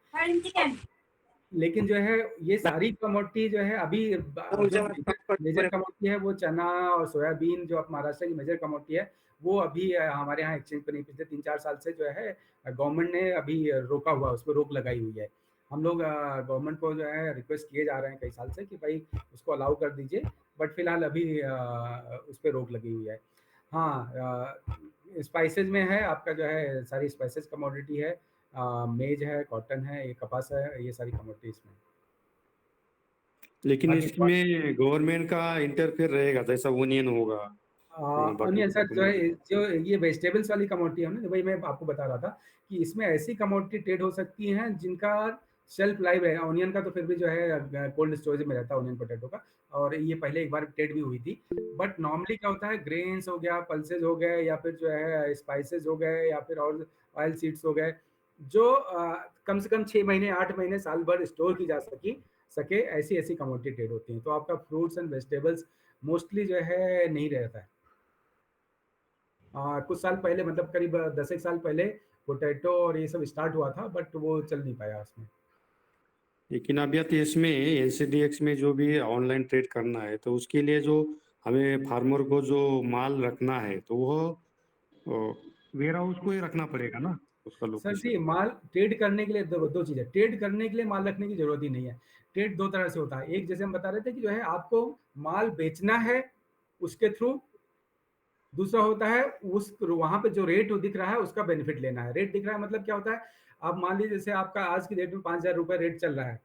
Speaker 2: लेकिन जो है ये सारी कमोडिटी जो है अभी जो मेजर कमोडिटी है वो चना और सोयाबीन जो महाराष्ट्र की मेजर कमोडिटी है वो अभी हमारे यहाँ एक्सचेंज पर नहीं, पिछले 3-4 साल से जो है गवर्नमेंट ने अभी रोका हुआ, उस पर रोक लगाई हुई है। हम लोग गवर्नमेंट को जो है रिक्वेस्ट किए जा रहे हैं कई साल से कि भाई उसको अलाउ कर दीजिए, बट फिलहाल अभी उस पर रोक लगी हुई है। हाँ, स्पाइसेस में है आपका जो है सारी स्पाइसेस कमोडिटी है, मेज है, कॉटन है, ये कपास है, ये सारी कमोडिटीज में।
Speaker 4: लेकिन
Speaker 2: बाकी
Speaker 4: इसमें गवर्नमेंट का इंटरफेयर रहेगा जैसा ओनियन होगा बाकी
Speaker 2: अनियन सर जो है
Speaker 4: commodity.
Speaker 2: जो ये वेजिटेबल्स वाली कमोडिटी है ना, वही मैं आपको बता रहा था कि इसमें ऐसी कमोडिटी ट्रेड हो सकती हैं जिनका शेल्फ लाइफ है। ऑनियन का तो फिर भी जो है कोल्ड स्टोरेज में रहता है ऑनियन पोटैटो का, और ये पहले एक बार ट्रेड भी हुई थी। बट नॉर्मली क्या होता है, ग्रेन्स हो गया, पल्सेज हो गए, या फिर जो है स्पाइसेस हो गए, या फिर और ऑयल सीड्स हो गए, जो कम से कम 6 महीने 8 महीने साल भर स्टोर की जा सके ऐसी ऐसी कमोडिटी ट्रेड होती हैं। तो आपका फ्रूट्स एंड वेजिटेबल्स मोस्टली जो है नहीं रहता है। कुछ साल पहले मतलब करीब 10 एक साल पहले पोटैटो और ये सब स्टार्ट हुआ था, बट वो चल नहीं पाया उसमें।
Speaker 4: लेकिन अभी तो इसमें एनसीडीएक्स में जो भी ऑनलाइन ट्रेड करना है तो उसके लिए जो हमें फार्मर को जो माल रखना है तो वो वेयर हाउस को ही रखना पड़ेगा ना उसका
Speaker 2: सर
Speaker 4: लोकेशन.
Speaker 2: जी, माल ट्रेड करने के लिए दो चीज़ है। ट्रेड करने के लिए माल रखने की ज़रूरत ही नहीं है। ट्रेड 2 तरह से होता है। एक जैसे हम बता रहे थे कि जो है आपको माल बेचना है उसके थ्रू, दूसरा होता है उस वहाँ पे जो रेट दिख रहा है उसका बेनिफिट लेना है। रेट दिख रहा है मतलब क्या होता है, आप मान लीजिए जैसे आपका आज की डेट में 5,000 रुपए रेट चल रहा है,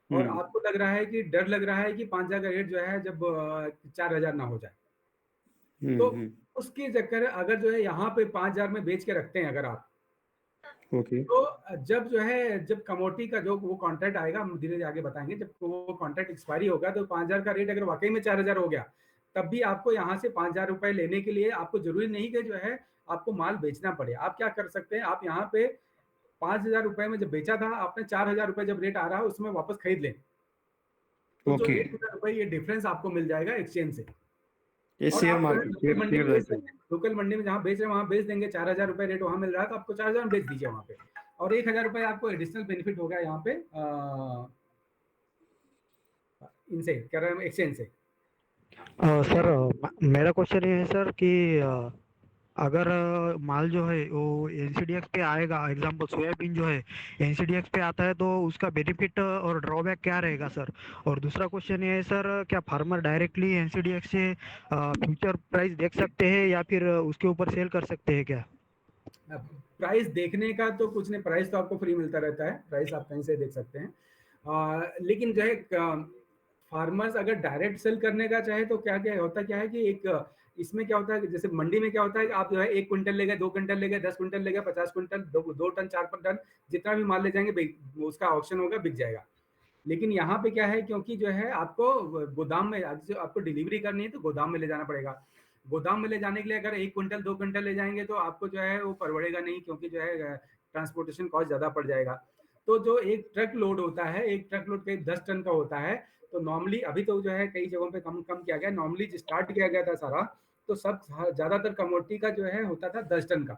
Speaker 2: और
Speaker 4: हम्म.
Speaker 2: आपको लग रहा है कि डर लग रहा है कि 5,000 का रेट जो है जब 4,000 ना हो जाए। तो
Speaker 4: हम्म.
Speaker 2: उसके चक्कर अगर जो है यहाँ पे 5,000 में बेच के रखते हैं अगर आप,
Speaker 4: ओके.
Speaker 2: तो जब जो है जब कमोडिटी का जो वो कॉन्ट्रैक्ट आएगा, हम धीरे धीरे आगे बताएंगे, जब वो कॉन्ट्रैक्ट एक्सपायरी होगा तो 5,000 का रेट अगर वाकई में 4,000 हो गया, तब भी आपको यहाँ से 5,000 रुपए लेने के लिए आपको जरूरी नहीं कि जो है आपको माल बेचना पड़े। आप क्या कर सकते हैं, आप यहाँ पे 5,000 रुपए में जब बेचा था आपने, 4,000 रुपए जब रेट आ रहा है उसमें वापस खरीद लें, तो जो
Speaker 4: ओके.
Speaker 2: 1,000 रुपए ये डिफरेंस आपको मिल जाएगा एक्सचेंज से।
Speaker 4: ये
Speaker 2: और
Speaker 4: शेयर
Speaker 2: आप जो है
Speaker 4: मार्केट
Speaker 2: लोकल मंडी
Speaker 4: शेयर
Speaker 2: में बेच
Speaker 4: रहते
Speaker 2: सकते
Speaker 4: हैं.
Speaker 2: हैं, लोकल मंडी में जहाँ बेच रहे हैं वहाँ बेच देंगे, 4,000 रुपए रेट वहाँ मिल रहा है तो आपको 4,000 में बेच दीजिए वहाँ पे, और 1,000 रुपए आपको एडिशनल बेनिफिट होगा यहाँ पे इनसे क्या रहा है, एक्सचेंज से।
Speaker 3: सर मेरा क्वेश्चन ये है सर कि अगर माल जो है वो एनसीडीएक्स पे आएगा, एग्जांपल सोयाबीन जो है एनसीडीएक्स पे आता है, तो उसका बेनिफिट और ड्रॉबैक क्या रहेगा सर? और दूसरा क्वेश्चन ये है सर, क्या फार्मर डायरेक्टली एनसीडीएक्स से फ्यूचर प्राइस देख सकते हैं या फिर उसके ऊपर सेल कर सकते हैं क्या?
Speaker 2: प्राइस देखने का तो कुछ नहीं, प्राइस तो आपको फ्री मिलता रहता है, प्राइस आप कहीं से देख सकते हैं। लेकिन जो है फार्मर्स अगर डायरेक्ट सेल करने का चाहे तो क्या क्या होता क्या है कि एक इसमें क्या होता है कि जैसे मंडी में क्या होता है कि आप जो है 1 क्विंटल ले गए, 2 क्विंटल ले गए, 10 क्विंटल ले गए, 50 क्विंटल, 2 टन, 4 टन, जितना भी माल ले जाएंगे उसका ऑप्शन होगा, बिक जाएगा। लेकिन यहाँ पे क्या है, क्योंकि जो है आपको गोदाम में आपको डिलीवरी करनी है तो गोदाम में ले जाना पड़ेगा। गोदाम में ले जाने के लिए अगर 1 क्विंटल 2 क्विंटल ले जाएंगे तो आपको जो है वो परवड़ेगा नहीं, क्योंकि जो है ट्रांसपोर्टेशन कॉस्ट ज़्यादा पड़ जाएगा। तो जो एक ट्रक लोड होता है, एक ट्रक लोड करीब 10 टन का होता है। तो नॉर्मली अभी तो जो है कई जगहों पे कम कम किया गया, नॉर्मली स्टार्ट किया गया था सारा, तो सब ज़्यादातर कमोडिटी का जो है होता था 10 टन का।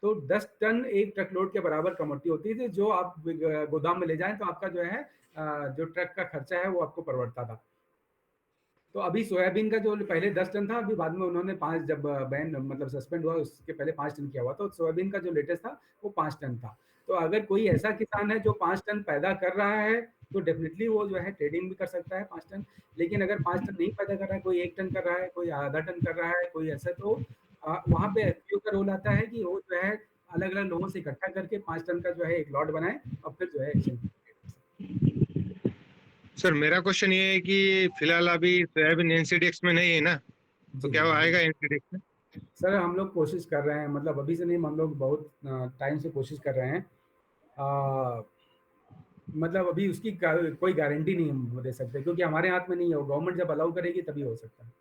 Speaker 2: तो 10 टन एक ट्रक लोड के बराबर कमोडिटी होती थी, जो आप गोदाम में ले जाएं तो आपका जो है जो ट्रक का खर्चा है वो आपको परवड़ता था। तो अभी सोयाबीन का जो पहले 10 टन था, अभी बाद में उन्होंने 5, जब बैन मतलब सस्पेंड हुआ उसके पहले 5 टन किया हुआ, तो सोयाबीन का जो लेटेस्ट था वो 5 टन था। तो अगर कोई ऐसा किसान है जो 5 टन पैदा कर रहा है तो डेफिनेटली वो जो है ट्रेडिंग भी कर सकता है 5 टन। लेकिन अगर 5 टन नहीं पैदा कर रहा है, कोई 1 टन कर रहा है, कोई आधा टन कर रहा है, कोई ऐसा, तो वहाँ पे एफपीओ का रोल आता है कि वो जो है अलग-अलग लोगों से इकट्ठा करके 5 टन का जो है एक लॉट बनाए और फिर जो है एक्सचेंज।
Speaker 5: सर मेरा क्वेश्चन ये है कि फिलहाल अभी सोयाबीन एनसीडीएक्स में नहीं है ना, तो
Speaker 2: जी,
Speaker 5: क्या वो
Speaker 2: जी।
Speaker 5: आएगा एनसीडीएक्स में?
Speaker 2: सर हम लोग कोशिश कर रहे हैं, मतलब अभी से नहीं, हम लोग बहुत टाइम से कोशिश कर रहे हैं। मतलब अभी उसकी कोई गारंटी नहीं हम दे सकते, क्योंकि हमारे हाथ में नहीं है, वो गवर्नमेंट जब अलाउ करेगी तभी हो सकता है।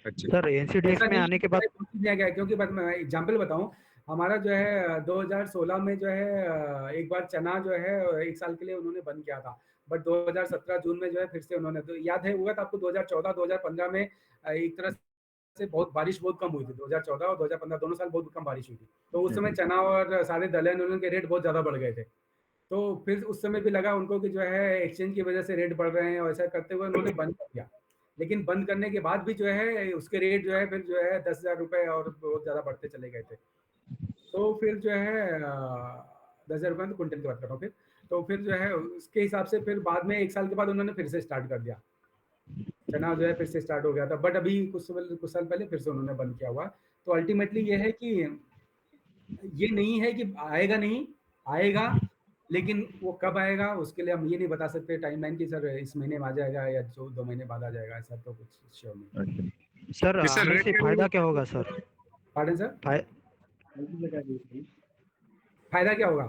Speaker 5: अच्छा
Speaker 3: सर एनसीडीएक्स
Speaker 2: ऐसा
Speaker 3: में
Speaker 2: नहीं
Speaker 3: आने
Speaker 2: है
Speaker 3: के
Speaker 2: कि
Speaker 3: बाद
Speaker 2: कोशिश नहीं किया, क्योंकि बस मैं एग्जांपल बताऊं, हमारा जो है 2016 में जो है एक बार चना जो है 1 साल के लिए उन्होंने बंद किया था, बट 2017 जून में जो है फिर से उन्होंने, तो याद है हुआ था आपको 2014 2015 में एक तरह से बहुत बारिश बहुत कम हुई थी। 2014 और 2015 दोनों साल बहुत कम बारिश हुई थी, तो उस समय चना और सारे दलहन उलहन के रेट बहुत ज़्यादा बढ़ गए थे। तो फिर उस समय भी लगा उनको कि जो है एक्सचेंज की वजह से रेट बढ़ रहे हैं, और ऐसा करते हुए उन्होंने बंद कर दिया। लेकिन बंद करने के बाद भी जो है उसके रेट जो है फिर जो है 10,000 रुपये और बहुत ज़्यादा बढ़ते चले गए थे। तो फिर जो है 10,000 रुपये तो कुंटल की बात कर रहा हूँ फिर। तो फिर जो है उसके हिसाब से फिर बाद में 1 साल के बाद उन्होंने फिर से स्टार्ट कर दिया। चना जो है फिर से स्टार्ट हो गया था, बट अभी कुछ साल पहले फिर से उन्होंने बंद किया हुआ। तो अल्टीमेटली ये है कि ये नहीं है कि आएगा नहीं, आएगा, लेकिन वो कब आएगा उसके लिए हम ये नहीं बता सकते टाइमलाइन की सर इस महीने में आ जाएगा या 2 महीने बाद आ जाएगा, ऐसा तो कुछ श्योर नहीं।
Speaker 3: सर
Speaker 5: कि सर
Speaker 3: आने
Speaker 5: रेट
Speaker 3: से फायदा क्या होगा सर?
Speaker 2: पार्डन सर,
Speaker 3: फाय-
Speaker 2: फायदा क्या होगा?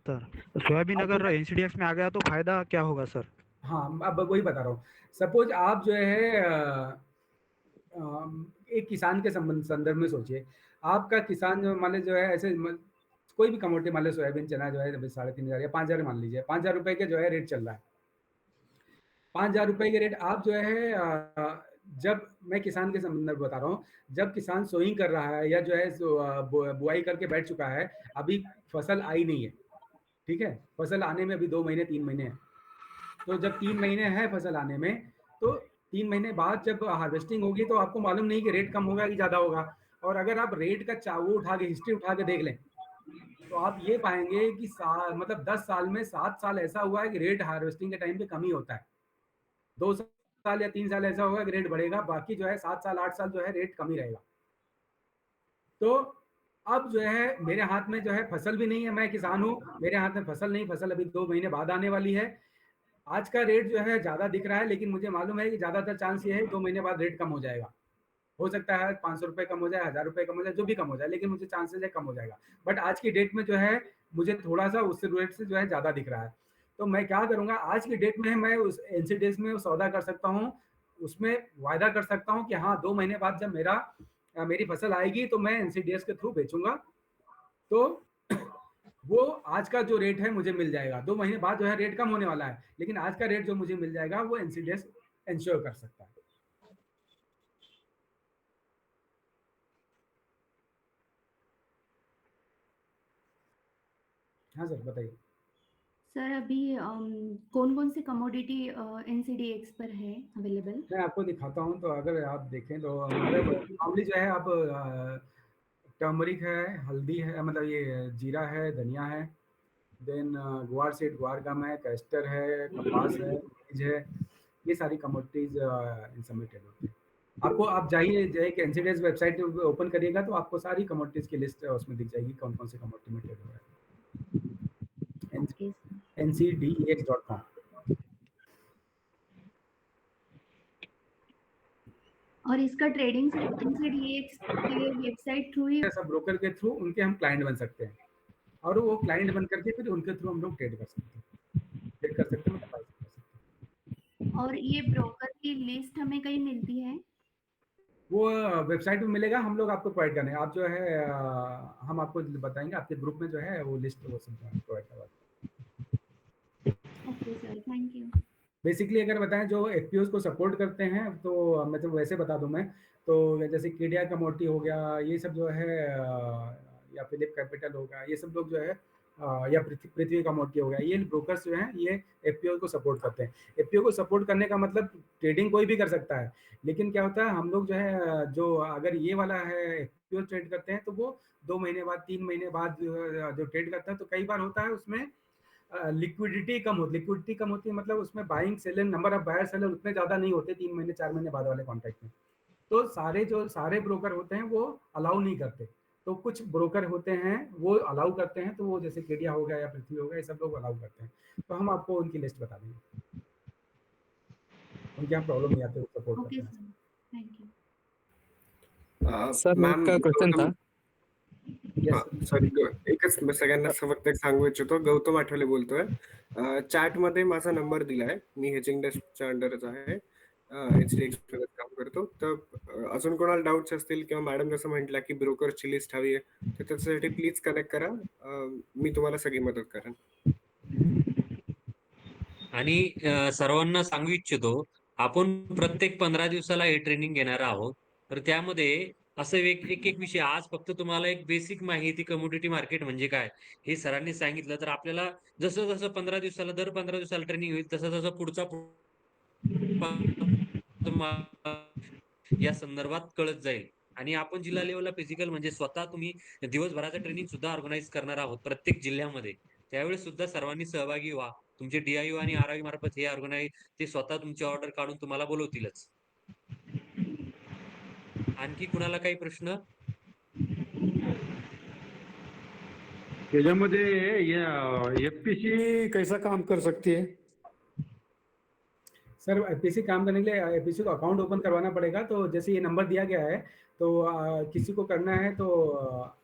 Speaker 3: सर सोयाबीन
Speaker 2: आपको
Speaker 3: अगर एनसीडीएक्स में आ गया तो फायदा क्या होगा सर?
Speaker 2: हाँ, अब वही बता रहा हूँ। सपोज आप जो है एक किसान के संदर्भ में सोचिए। आपका किसान जो मान लीजिए जो है ऐसे कोई भी कमोडिटी मान लीजिए सोयाबीन चना जो है 3,500 या 5,000 मान लीजिए, 5,000 रुपए के जो है रेट चल रहा है। 5,000 रुपए के रेट आप जो है जब मैं किसान के संदर्भ में बता रहा हूँ, जब किसान सोइंग कर रहा है या जो है बुआई करके बैठ चुका है, अभी फसल आई नहीं है, ठीक है? फसल आने में अभी 2 महीने 3 महीने हैं। तो जब 3 महीने हैं फसल आने में, तो 3 महीने बाद जब हार्वेस्टिंग होगी तो आपको मालूम नहीं कि रेट कम होगा कि ज़्यादा होगा। और अगर आप रेट का वो उठा के हिस्ट्री उठा के देख लें, तो आप ये पाएंगे कि मतलब 10 साल में 7 साल ऐसा हुआ है कि रेट हार्वेस्टिंग के टाइम पे कम ही होता है। 2 साल या 3 साल ऐसा होगा कि रेट बढ़ेगा, बाकी जो है 7 साल 8 साल जो है रेट कम ही रहेगा। तो अब जो है मेरे हाथ में जो है फसल भी नहीं है, मैं किसान हूँ, मेरे हाथ में फसल नहीं, फसल अभी 2 महीने बाद आने वाली है। आज का रेट जो है ज़्यादा दिख रहा है, लेकिन मुझे मालूम है कि ज़्यादातर चांस ये है 2 महीने बाद रेट कम हो जाएगा। हो सकता है 500 रुपए कम हो जाए, 1000 रुपए कम हो जाए, जो भी कम हो जाए, लेकिन मुझे चांसेस है कम हो जाएगा। बट आज की डेट में जो है मुझे थोड़ा सा उस रेट से जो है ज़्यादा दिख रहा है। तो मैं क्या करूँगा, आज की डेट में मैं उस एनसीडीएक्स में सौदा कर सकता हूँ, उसमें वायदा कर सकता हूँ कि हाँ 2 महीने बाद जब मेरी फसल आएगी तो मैं एनसीडीएक्स के थ्रू बेचूंगा। तो वो आज का जो रेट है मुझे मिल जाएगा। 2 महीने बाद जो है रेट कम होने वाला है, लेकिन आज का रेट जो मुझे मिल जाएगा वो एनसीडीएक्स इंश्योर कर सकता है। हाँ सर, बताइए।
Speaker 6: सर अभी कौन-कौन से कमोडिटी एनसीडीएक्स पर है अवेलेबल?
Speaker 2: मैं आपको दिखाता हूँ, तो अगर आप देखें तो हमारे नॉर्मली जो है आप टर्मरिक है, हल्दी है, मतलब ये जीरा है, धनिया है, देन गुआर सीड, गुआर गम है, कैस्टर है, कपास है, मेज है, ये सारी कमोडिटीज इन सब में ट्रेड होती है। आपको आप जाइए एक एनसीडीएक्स वेबसाइट ओपन करिएगा तो आपको सारी कमोडिटीज की लिस्ट उसमें दिख जाएगी, कौन कौन से कमोडिटी में ट्रेड हो रहा है।
Speaker 6: Okay sir.
Speaker 2: ncdex.com।
Speaker 6: और इसका ट्रेडिंग सिर्फ एनसीडीएक्स के वेबसाइट थ्रू ही?
Speaker 2: सब ब्रोकर के थ्रू उनके हम क्लाइंट बन सकते हैं, और वो क्लाइंट बन करके फिर उनके थ्रू हम लोग ट्रेड कर सकते हैं, मतलब बाय कर सकते हैं।
Speaker 6: और ये ब्रोकर की लिस्ट हमें कहीं मिलती है?
Speaker 2: वो वेबसाइट में मिलेगा, हम लोग आपको प्रोवाइड करेंगे। आप जो है हम आपको बताएंगे, आपके ग्रुप में जो है वो लिस्ट वो सब प्रोवाइड करवा देंगे।
Speaker 6: Okay sir, thank you.
Speaker 2: Basically अगर बताएं जो एफपीओज को सपोर्ट करते हैं, तो मैं तो वैसे बता दूं मैं, तो जैसे केडिया कमोडिटी हो गया, ये सब जो है या फिलिप कैपिटल हो गया, ये सब लोग जो है या पृथ्वी कमोडिटी हो गया, ये ब्रोकर्स जो हैं ये एफपीओ को सपोर्ट करते हैं। एफपीओ को सपोर्ट करने का मतलब ट्रेडिंग कोई भी कर सकता है, लेकिन क्या होता है हम लोग जो है जो अगर ये वाला है एफपीओ ट्रेड करते हैं तो वो 2 महीने बाद 3 महीने बाद जो ट्रेड करता है, तो कई बार होता है उसमें लिक्विडिटी कम होती है, मतलब उसमें buying seller, number of buyer seller उतने ज़्यादा नहीं होते 3 महीने 4 महीने बाद वाले कॉन्ट्रैक्ट में। तो सारे ब्रोकर होते हैं वो अलाउ नहीं करते। तो कुछ ब्रोकर होते हैं वो अलाउ करते हैं, तो वो जैसे केडिया हो गया या पृथ्वी हो गया, ये सब लोग अलाउ करते हैं। तो हम आपको उनकी लिस्ट बता देंगे। उनके यहाँ प्रॉब्लम नहीं आती, वो सपोर्ट
Speaker 6: ओके
Speaker 2: करते हैं।
Speaker 6: Sir, thank you.
Speaker 7: Sir
Speaker 2: ma'am
Speaker 7: एक क्वेश्चन था.
Speaker 2: येस
Speaker 8: सॉरी, एकच सगळ्यांना फक्त एक सांगू इच्छितो. गौतम आठवले बोलतोय. चॅटमध्ये माझा नंबर दिलाय. मी हेजिंग डेस्कच्या अंडरच आहे. HDX सोबत काम करतो. तर अजून कोणाला डाऊट्स असतील किंवा मॅडम जसं म्हटलं की ब्रोकरची लिस्ट हवी आहे, तर त्याच्यासाठी प्लीज कनेक्ट करा. मी तुम्हाला सगळी मदत करेन.
Speaker 1: आणि सर्वांना सांगू इच्छितो, आपण प्रत्येक 15 दिवसाला हे ट्रेनिंग घेणार आहोत. तर त्यामध्ये असं एक विषय, आज फक्त तुम्हाला एक बेसिक माहिती कमोडिटी मार्केट म्हणजे काय, हे सरांनी सांगितलं. तर आपल्याला जसं-जसं 15 दिवसाला, दर 15 दिवसाला ट्रेनिंग होईल, तसं-तसं पुढचा तुम्हाला या संदर्भात कळत जाईल. आणि आपण जिल्हा लेव्हलला फिजिकल म्हणजे स्वतः तुम्ही दिवसभराचं ट्रेनिंग सुद्धा ऑर्गनाइज करणार आहोत प्रत्येक जिल्ह्यामध्ये. त्यावेळेस सुद्धा सर्वांनी सहभागी व्हा. तुमचे DIU आणि RIU मार्फत हे ऑर्गनाइज ते स्वतः तुमची ऑर्डर काढून तुम्हाला बोलवतीलच. आणखी कुणाला काही प्रश्न?
Speaker 4: त्याच्यामध्ये FPC कैसा काम कर सकती है?
Speaker 2: सर एपीसी काम करने के लिए एपीसी को अकाउंट ओपन करवाना पड़ेगा। तो जैसे ये नंबर दिया गया है, तो किसी को करना है तो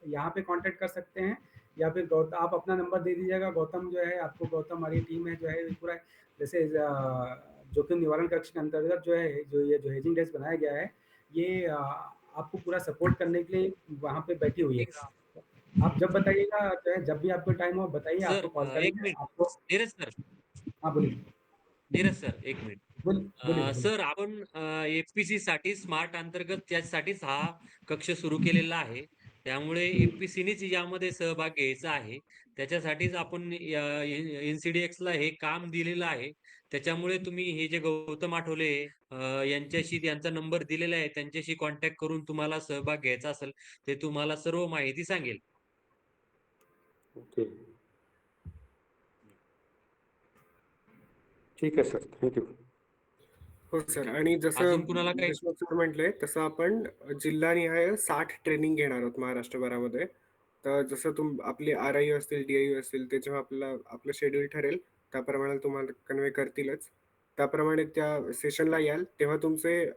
Speaker 2: यहाँ पे कांटेक्ट कर सकते हैं, या फिर आप अपना नंबर दे दीजिएगा। गौतम जो है, आपको गौतम हमारी टीम है जो है पूरा, जैसे जोखिम निवारण कक्ष के अंतर्गत जो है, जो हेजिंग डेस्क बनाया गया है, ये आपको पूरा सपोर्ट करने के लिए वहाँ पे बैठी हुई है।
Speaker 1: एक
Speaker 2: आप जब बताइएगा, जो है जब भी आपको टाइम हो बताइए,
Speaker 1: सर
Speaker 2: आपको कॉल
Speaker 1: एक
Speaker 2: करेंगे
Speaker 1: मिनिट.
Speaker 2: आपको।
Speaker 1: नीरज सर,
Speaker 2: हाँ बोलिए,
Speaker 1: नीरज सर एक मिनिट.
Speaker 2: बोलिए बोलिए।
Speaker 1: सर आपण FPC साठी स्मार्ट अंतर्गत त्यासाठीच हा कक्ष सुरू केलेला आहे. त्यामुळे FPCनेच यामध्ये सहभाग घ्यायचा आहे. त्याच्यासाठीच आपण NCDXला हे काम दिलेलं आहे. त्याच्यामुळे तुम्ही हे जे गौतम आठवले यांच्याशी त्यांचा नंबर दिलेला आहे, त्यांच्याशी कॉन्टॅक्ट करून तुम्हाला सहभाग घ्यायचा असेल, ते तुम्हाला सर्व माहिती सांगेल.
Speaker 4: ओके, ठीक आहे सर, थँक्यू.
Speaker 8: हो सर. आणि जसं
Speaker 1: अजून कुणाला काही?
Speaker 8: देशमुख सर म्हटले तसं आपण जिल्हानिहाय 60 ट्रेनिंग घेणार आहोत महाराष्ट्रभरामध्ये. तर जसं आपले RIU असतील, DIU असतील, ते जेव्हा आपलं शेड्यूल ठरेल त्याप्रमाणे तुम्हाला कन्वे करतीलच. त्याप्रमाणे त्या सेशनला याल, तेव्हा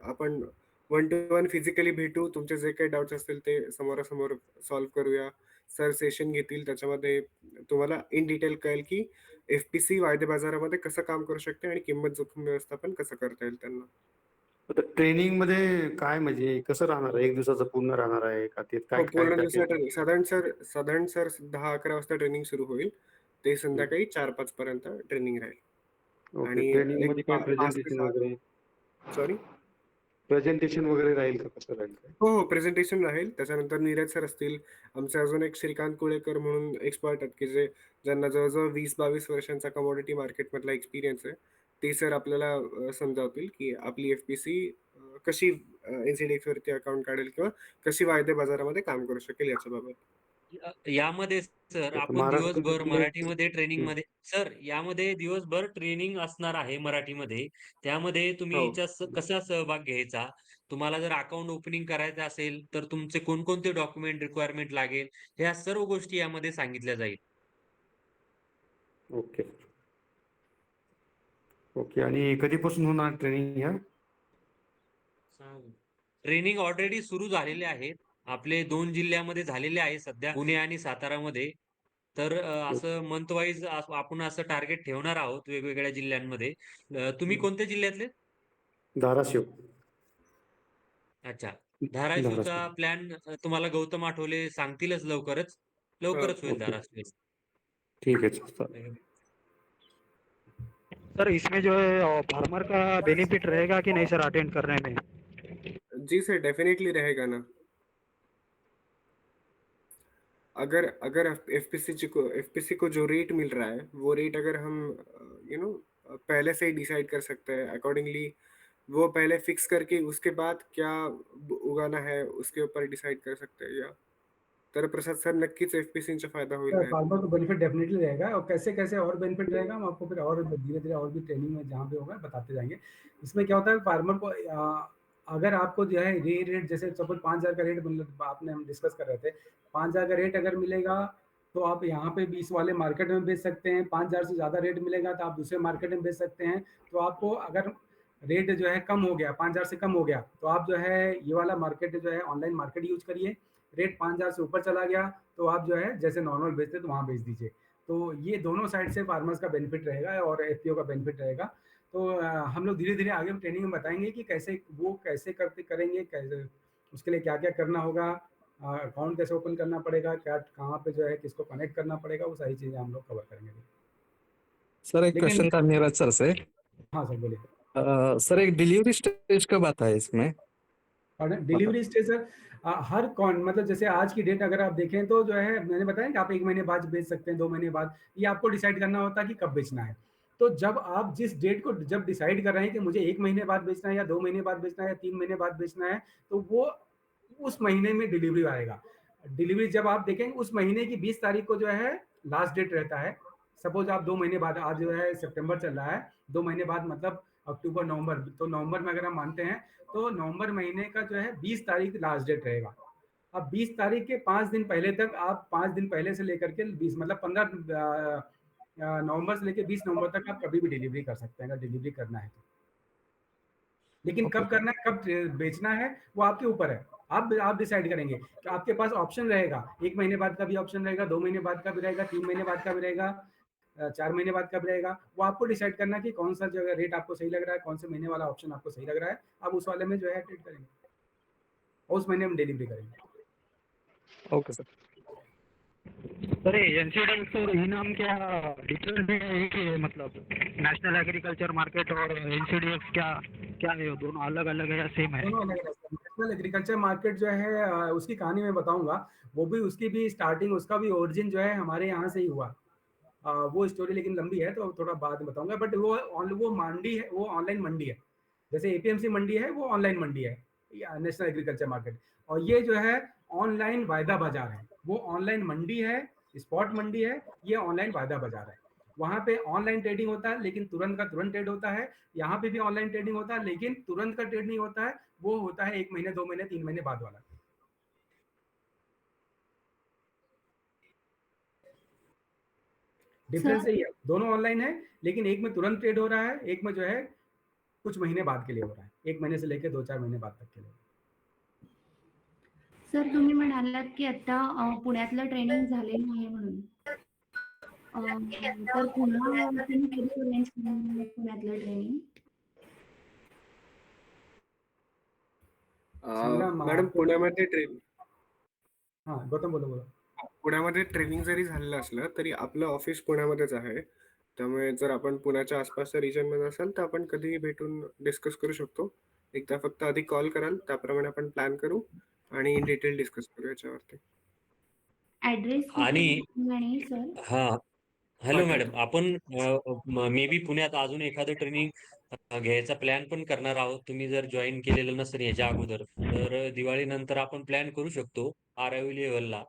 Speaker 8: आपण 1 to 1 फिजिकली भेटू. तुमचे जे काही डाऊट्स असतील ते समोरासमोर सॉल्व्ह करूया. सर सेशन घेतील, त्याच्यामध्ये तुम्हाला इन डिटेल कळेल की FPC वायदे बाजारामध्ये कसं काम करू शकते आणि किंमत जोखीम व्यवस्थापन कसं करता येईल त्यांना.
Speaker 4: आता ट्रेनिंग मध्ये काय म्हणजे कसं राहणार आहे? 1 दिवसाचं पूर्ण राहणार आहे का? ते काय
Speaker 8: हो,
Speaker 4: काय
Speaker 8: पूर्ण
Speaker 4: काय
Speaker 8: दिवसाचं साधारण सर 10-11 वाजता ट्रेनिंग सुरू होईल. ते संध्याकाळी 4-5 पर्यंत ट्रेनिंग राहील.
Speaker 4: ओके,
Speaker 8: आणि
Speaker 4: ट्रेनिंग
Speaker 8: एक
Speaker 4: मध्ये काय
Speaker 8: 5 ते 7 सॉरी?
Speaker 4: प्रेझेंटेशन वगैरे राहील का? कसं राहील काय?
Speaker 8: हो, प्रेझेंटेशन राहील. त्याच्यानंतर नीरज सर असतील. आमचे अजून एक श्रीकांत कुळेकर म्हणून एक्सपर्ट आहेत, की ज्यांना जवळ-जवळ 20-22 वर्षांचा कमोडिटी मार्केटमधला एक्सपिरियन्स आहे. ते सर आपल्याला समजावतील, की आपली FPC कशी NCDX वरती अकाउंट काढेल किंवा कशी वायदे बाजारामध्ये काम करू शकेल याच्याबाबत.
Speaker 1: यामध्ये सर
Speaker 4: आता
Speaker 1: आपण दिवसभर मराठीमध्ये ट्रेनिंगमध्ये सर यामध्ये दिवसभर ट्रेनिंग असणार आहे मराठीमध्ये. त्यामध्ये तुम्ही
Speaker 8: हो.
Speaker 1: कसा सहभाग घ्यायचा? तुम्हाला जर अकाउंट ओपनिंग करायचं असेल, तर तुमचे कोणकोणते डॉक्युमेंट रिक्वायरमेंट लागेल, ह्या सर्व गोष्टी यामध्ये सांगितल्या जाईल.
Speaker 4: Okay okay. आणि कधीपासून होणार ट्रेनिंग ह्या?
Speaker 1: ट्रेनिंग ऑलरेडी सुरू झालेले आहेत. आपले 2 जिल्ह्यामध्ये झालेले आहे सध्या, पुणे आणि सातारामध्ये. तर असं मंथ वाईज आपण असं टार्गेट ठेवणार आहोत वेगवेगळ्या जिल्ह्यांमध्ये. तुम्ही कोणत्या जिल्ह्यातले?
Speaker 4: धाराशिव.
Speaker 1: अच्छा. धाराशिवचा
Speaker 4: धाराशिव.
Speaker 1: प्लॅन तुम्हाला गौतम आठवले सांगतीलच लवकरच. लवकरच होईल
Speaker 4: ओके.
Speaker 1: धाराशिव.
Speaker 4: ठीक है सर.
Speaker 3: सर इसमें जो है फार्मर का बेनिफिट रहेगा कि नहीं सर अटेंड करने में?
Speaker 8: जी सर, डेफिनेटली रहेगा ना। अगर अगर FPC को जो रेट मिल रहा है, वो रेट अगर हम पहले से ही डिसाइड कर सकते हैं अकॉर्डिंगली, वो पहले फिक्स करके उसके बाद क्या उगाना है उसके ऊपर डिसाइड कर सकते हैं या तर प्रसाद सर नक्कीच एफपीसीचा फायदा होईल
Speaker 2: सर
Speaker 8: यात.
Speaker 2: फार्मर को बेनिफिट डेफिनेटली रहेगा और कैसे-कैसे और बेनिफिट रहेगा हम आपको फिर और धीरे-धीरे और भी ट्रेनिंग में जहाँ भी होगा बताते जाएँगे। इसमें क्या होता है फार्मर को अगर आपको जो है ये रेट जैसे सपोज़ 5,000 का रेट मतलब आपने हम डिस्कस कर रहे थे, 5,000 का रेट अगर मिलेगा तो आप यहाँ पे भी इस वाले मार्केट में बेच सकते हैं, 5,000 से ज़्यादा रेट मिलेगा तो आप दूसरे मार्केट में बेच सकते हैं। तो आपको अगर रेट जो है कम हो गया, 5,000 से कम हो गया, तो आप जो है ये वाला मार्केट जो है ऑनलाइन मार्केट यूज़ करिए। रेट 5,000 से ऊपर चला गया तो आप जो है जैसे नॉर्मल बेचते तो वहाँ बेच दीजिए। तो ये दोनों साइड से फार्मर्स का बेनिफिट रहेगा और एफपीओ का बेनिफिट रहेगा। तो हम लोग धीरे-धीरे आगे ट्रेनिंग में बताएँगे कि कैसे करते करेंगे, कैसे उसके लिए क्या-क्या करना होगा, अकाउंट कैसे ओपन करना पड़ेगा, क्या कहाँ पे जो है किसको कनेक्ट करना पड़ेगा, वो सारी चीज़ें हम लोग कवर करेंगे।
Speaker 7: सर एक
Speaker 2: लेकिन
Speaker 7: क्वेश्चन था मेरा सर से।
Speaker 2: हाँ सर, बोलिए।
Speaker 7: सर एक डिलीवरी स्टेज कब आता है इसमें?
Speaker 2: और
Speaker 7: मतलब
Speaker 2: डिलीवरी स्टेज सर हर कौन मतलब जैसे आज की डेट अगर आप देखें तो जो है मैंने बताया कि आप 1 महीने बाद बेच सकते हैं, 2 महीने बाद, ये आपको डिसाइड करना होता है कि कब बेचना है। तो जब आप जिस डेट को जब डिसाइड कर रहे हैं कि मुझे 1 महीने बाद बेचना है या 2 महीने बाद बेचना है या 3 महीने बाद बेचना है, तो वो उस महीने में डिलीवरी आएगा। डिलीवरी जब आप देखेंगे उस महीने की 20 तारीख को जो है लास्ट डेट रहता है। सपोज़ आप 2 महीने बाद आज जो है सितंबर चल रहा है, 2 महीने बाद मतलब अक्टूबर, नवंबर, तो नवंबर में अगर हम मानते हैं तो नवंबर महीने का जो है 20 तारीख लास्ट डेट रहेगा। अब 20 तारीख के 5 दिन पहले तक आप 5 दिन पहले से लेकर के 20 मतलब 15 नवंबर से लेके 20 नवंबर तक आप कभी भी डिलीवरी कर सकते हैं अगर डिलीवरी करना है तो। लेकिन
Speaker 7: ओके
Speaker 2: कब करना है, कब बेचना है, वो आपके ऊपर है। आप डिसाइड करेंगे कि आपके पास ऑप्शन रहेगा, 1 महीने बाद का भी ऑप्शन रहेगा, 2 महीने बाद का भी रहेगा, 3 महीने बाद का भी रहेगा, 4 महीने बाद का भी रहेगा। वो आपको डिसाइड करना है कि कौन-सा जो है रेट आपको सही लग रहा है, कौन से महीने वाला ऑप्शन आपको सही लग रहा है, आप उस वाले में जो है ट्रेड करेंगे और उस महीने में डिलीवरी करेंगे।
Speaker 7: Okay sir.
Speaker 3: सर ये एनसीडीएक्स और इनाम क्या डिफरेंस है कि मतलब नेशनल एग्रीकल्चर मार्केट और एनसीडीएक्स क्या क्या है, वो दोनों अलग अलग है या सेम है?
Speaker 2: दोनों अलग-अलग हैं। नेशनल एग्रीकल्चर मार्केट जो है उसकी कहानी मैं बताऊँगा। उसकी भी स्टार्टिंग उसका भी ओरिजिन जो है हमारे यहाँ से ही हुआ। वो स्टोरी लेकिन लंबी है तो थोड़ा बाद में बताऊँगा बट वो मंडी है, वो ऑनलाइन मंडी है। जैसे एपीएमसी मंडी है, वो ऑनलाइन मंडी है, या नेशनल एग्रीकल्चर मार्केट। और ये जो है ऑनलाइन वायदा बाज़ार है। वो ऑनलाइन मंडी है, स्पॉट मंडी है, ये ऑनलाइन वायदा बाज़ार है। वहाँ पे ऑनलाइन ट्रेडिंग होता है लेकिन तुरंत का तुरंत ट्रेड होता है। यहाँ पे भी ऑनलाइन ट्रेडिंग होता है लेकिन तुरंत का ट्रेड नहीं होता है, वो होता है 1 महीने, 2 महीने, 3 महीने बाद वाला। डिफरेंस
Speaker 6: सर
Speaker 2: यही है, दोनों ऑनलाइन है लेकिन एक में तुरंत ट्रेड हो रहा है, एक में जो है कुछ महीने बाद के लिए हो रहा है। 1 महीने से लेके 2-4 महीने बाद तक के लिए।
Speaker 6: सर तुम्ही म्हणालात की आता पुण्यातलं ट्रेनिंग झालेलं आहे म्हणून. तर पुन्हा तुम्ही कधी अरेंज करणार आहात पुण्यातलं ट्रेनिंग?
Speaker 2: संग्राम
Speaker 8: मॅडम
Speaker 2: गौतम बोला.
Speaker 8: पुण्यामध्ये ट्रेनिंग जरी झालेलं असलं तरी आपलं ऑफिस पुण्यामध्येच आहे. त्यामुळे जर आपण पुण्याच्या आसपासच्या रिजनमध्ये असाल तर आपण कधीही भेटून डिस्कस करू शकतो. एकदा फक्त आधी कॉल कराल, त्याप्रमाणे आपण प्लॅन करू आणि इन डिटेल डिस्कस करू याच्यावरती.
Speaker 6: ॲड्रेस कुठे
Speaker 1: आणि
Speaker 6: आहे आणि सर?
Speaker 1: हां. हॅलो
Speaker 8: पाठवतो.
Speaker 1: मॅडम, आपण मे बी पुण्यात अजून एखादं ट्रेनिंग घ्यायचा प्लॅन पण करणार आहोत. तुम्ही जर जॉईन केलेलं नसेल याच्या अगोदर, तर दिवाळीनंतर आपण प्लॅन करू शकतो आरावी लेव्हलला.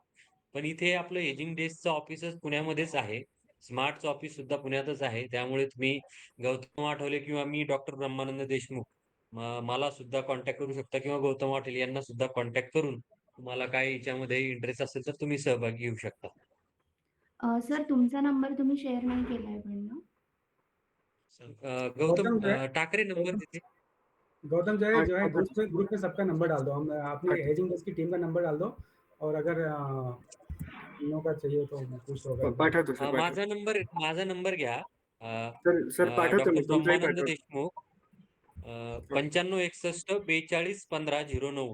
Speaker 1: पण इथे आपलं एजिंग डेस्कचं ऑफिसच पुण्यामध्येच आहे. स्मार्टचं ऑफिस सुद्धा पुण्यातच आहे. त्यामुळे तुम्ही गौतम आठवले किंवा मी डॉक्टर ब्रह्मानंद देशमुख मला सुद्धा कॉन्टॅक्ट करू शकता किंवा गौतम आठवले यांना सुद्धा कॉन्टॅक्ट करून तुम्हाला काय याच्यामध्ये इंटरेस्ट असेल तर तुम्ही सहभागी घेऊ शकता.
Speaker 6: सर तुमचा नंबर तुम्ही शेअर नाही केलाय पण ना?
Speaker 1: गौतम
Speaker 2: गौतम जो है
Speaker 1: टाकरे नंबर तिथे.
Speaker 2: गौतम जो है
Speaker 8: पाठवतो.
Speaker 2: ग्रुप में सबका नंबर डाल दो। हम अपनी
Speaker 8: पाठव
Speaker 2: हेजिंग डेस्क की टीम का नंबर डाल दो और अगर इन लोगों का चाहिए तो पूछ लो अगर
Speaker 8: पाठवतो सर, पाठवतो.
Speaker 1: माझा नंबर घ्या.
Speaker 8: सर पाठवतो
Speaker 1: डॉक्टर
Speaker 8: मी, तुमचाही
Speaker 1: ब्रह्मानंद
Speaker 8: पाठवतो.
Speaker 1: देशमुख
Speaker 8: हो.
Speaker 1: 9561 42 1509.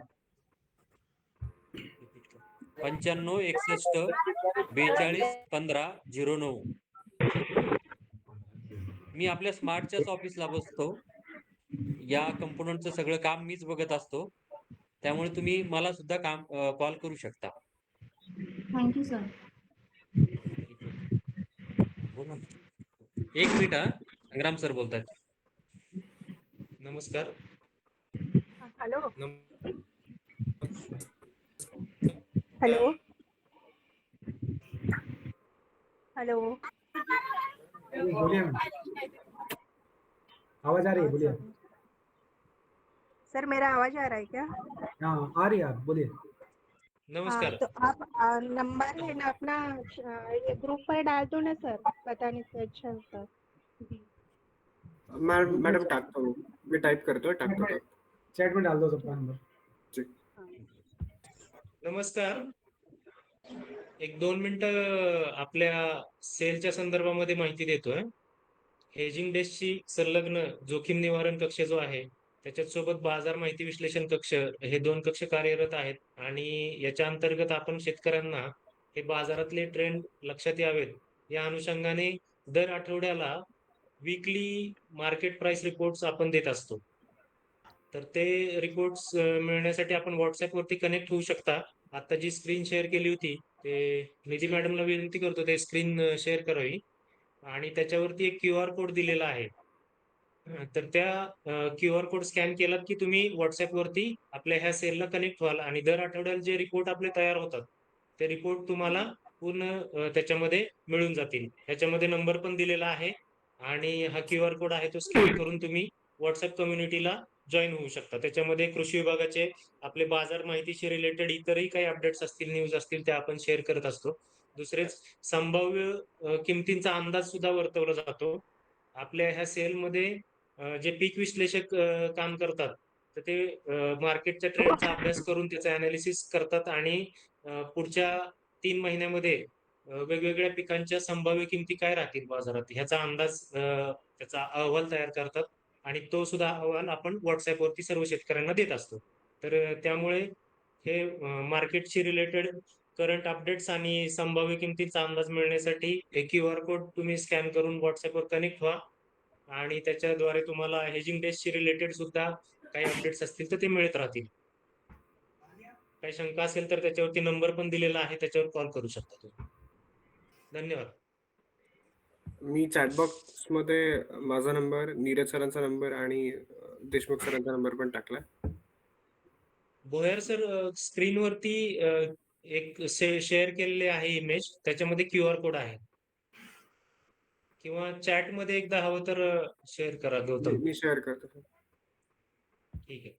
Speaker 1: 9561 42 1509. मी आपल्या स्मार्टच्याच ऑफिसला बसतो. या कंपोनंटचं सगळं काम मीच बघत असतो. त्यामुळे तुम्ही मला सुद्धा कॉल करू शकता.
Speaker 6: Thank you sir.
Speaker 1: बोला. एक मिनिट हा. संग्राम सर बोलतात. नमस्कार.
Speaker 9: हॅलो
Speaker 8: नम-
Speaker 9: हॅलो हेलो।
Speaker 2: बोलिए मैम, आवाज आ रही है, बोलिए।
Speaker 9: सर मेरा आवाज आ रहा है क्या?
Speaker 2: हाँ, आ रही है, आप बोलिए।
Speaker 9: हाँ
Speaker 1: नमस्कार.
Speaker 9: तो आप नंबर है ना अपना ये ग्रुप पर डाल दो ना सर, बताने से अच्छा होता।
Speaker 8: मॅडम टाकतो मी टाईप करतो टाकतो.
Speaker 2: चैट में डाल दो सबका नंबर।
Speaker 8: जी.
Speaker 1: नमस्कार. 1-2 मिनिटं आपल्या सेलच्या संदर्भामध्ये माहिती देतोय. हेजिंग डेस्कची संलग्न जोखीम निवारण कक्ष जो आहे त्याच्यात सोबत बाजार माहिती विश्लेषण कक्ष हे 2 कक्ष कार्यरत आहेत आणि याच्या अंतर्गत आपण शेतकऱ्यांना हे बाजारातले ट्रेंड लक्षात यावेत या अनुषंगाने दर आठवड्याला वीकली मार्केट प्राइस रिपोर्ट्स आपण देत असतो. तर ते रिपोर्ट्स मिळण्यासाठी आपण व्हॉट्सअपवरती कनेक्ट होऊ शकता. आता जी स्क्रीन शेअर केली होती ते निधी मॅडमला विनंती करतो ते स्क्रीन शेअर करावी आणि त्याच्यावरती एक QR कोड दिलेला आहे. तर त्या QR कोड स्कॅन केलात की तुम्ही व्हॉट्सअपवरती आपल्या ह्या सेलला कनेक्ट व्हाल आणि दर आठवड्याला जे रिपोर्ट आपले तयार होतात ते रिपोर्ट तुम्हाला पूर्ण त्याच्यामध्ये मिळून जातील. ह्याच्यामध्ये नंबर पण दिलेला आहे आणि हा QR कोड आहे तो स्कॅन करून तुम्ही व्हॉट्सअप कम्युनिटीला जॉईन होऊ शकता. त्याच्यामध्ये कृषी विभागाचे आपले बाजार माहितीशी रिलेटेड इतरही काही अपडेट्स असतील, न्यूज असतील त्या आपण शेअर करत असतो. दुसरेच संभाव्य किमतींचा अंदाज सुद्धा वर्तवला जातो. आपल्या ह्या सेलमध्ये जे पीक विश्लेषक काम करतात तर ते मार्केटच्या ट्रेंडचा अभ्यास करून त्याचा अनालिसिस करतात आणि पुढच्या 3 महिन्यामध्ये वेगवेगळ्या पिकांच्या संभाव्य किमती काय राहतील बाजारात ह्याचा अंदाज त्याचा अहवाल तयार करतात आणि तो सुद्धा अहवाल आपण व्हॉट्सअपवरती सर्व शेतकऱ्यांना देत असतो. तर त्यामुळे हे मार्केटशी रिलेटेड करंट अपडेट्स आणि संभाव्य किमतीचा अंदाज मिळण्यासाठी हे QR कोड तुम्ही स्कॅन करून व्हॉट्सअपवर कनेक्ट व्हा आणि त्याच्याद्वारे तुम्हाला हेजिंग डेस्कशी रिलेटेड सुद्धा काही अपडेट्स असतील तर ते मिळत राहतील. काही शंका असेल तर त्याच्यावरती नंबर पण दिलेला आहे त्याच्यावर कॉल करू शकता तुम्ही. धन्यवाद.
Speaker 8: मी चॅटबॉक्स मध्ये माझा नंबर, नीरज सरांचा नंबर आणि देशमुख सरांचा नंबर पण टाकलाय.
Speaker 1: भोयर सर स्क्रीनवरती एक शेअर केलेले आहे इमेज त्याच्यामध्ये QR कोड आहे किंवा चॅट मध्ये एकदा हवं तर शेअर करा गौतम.
Speaker 8: मी शेअर करतो.
Speaker 1: ठीक आहे.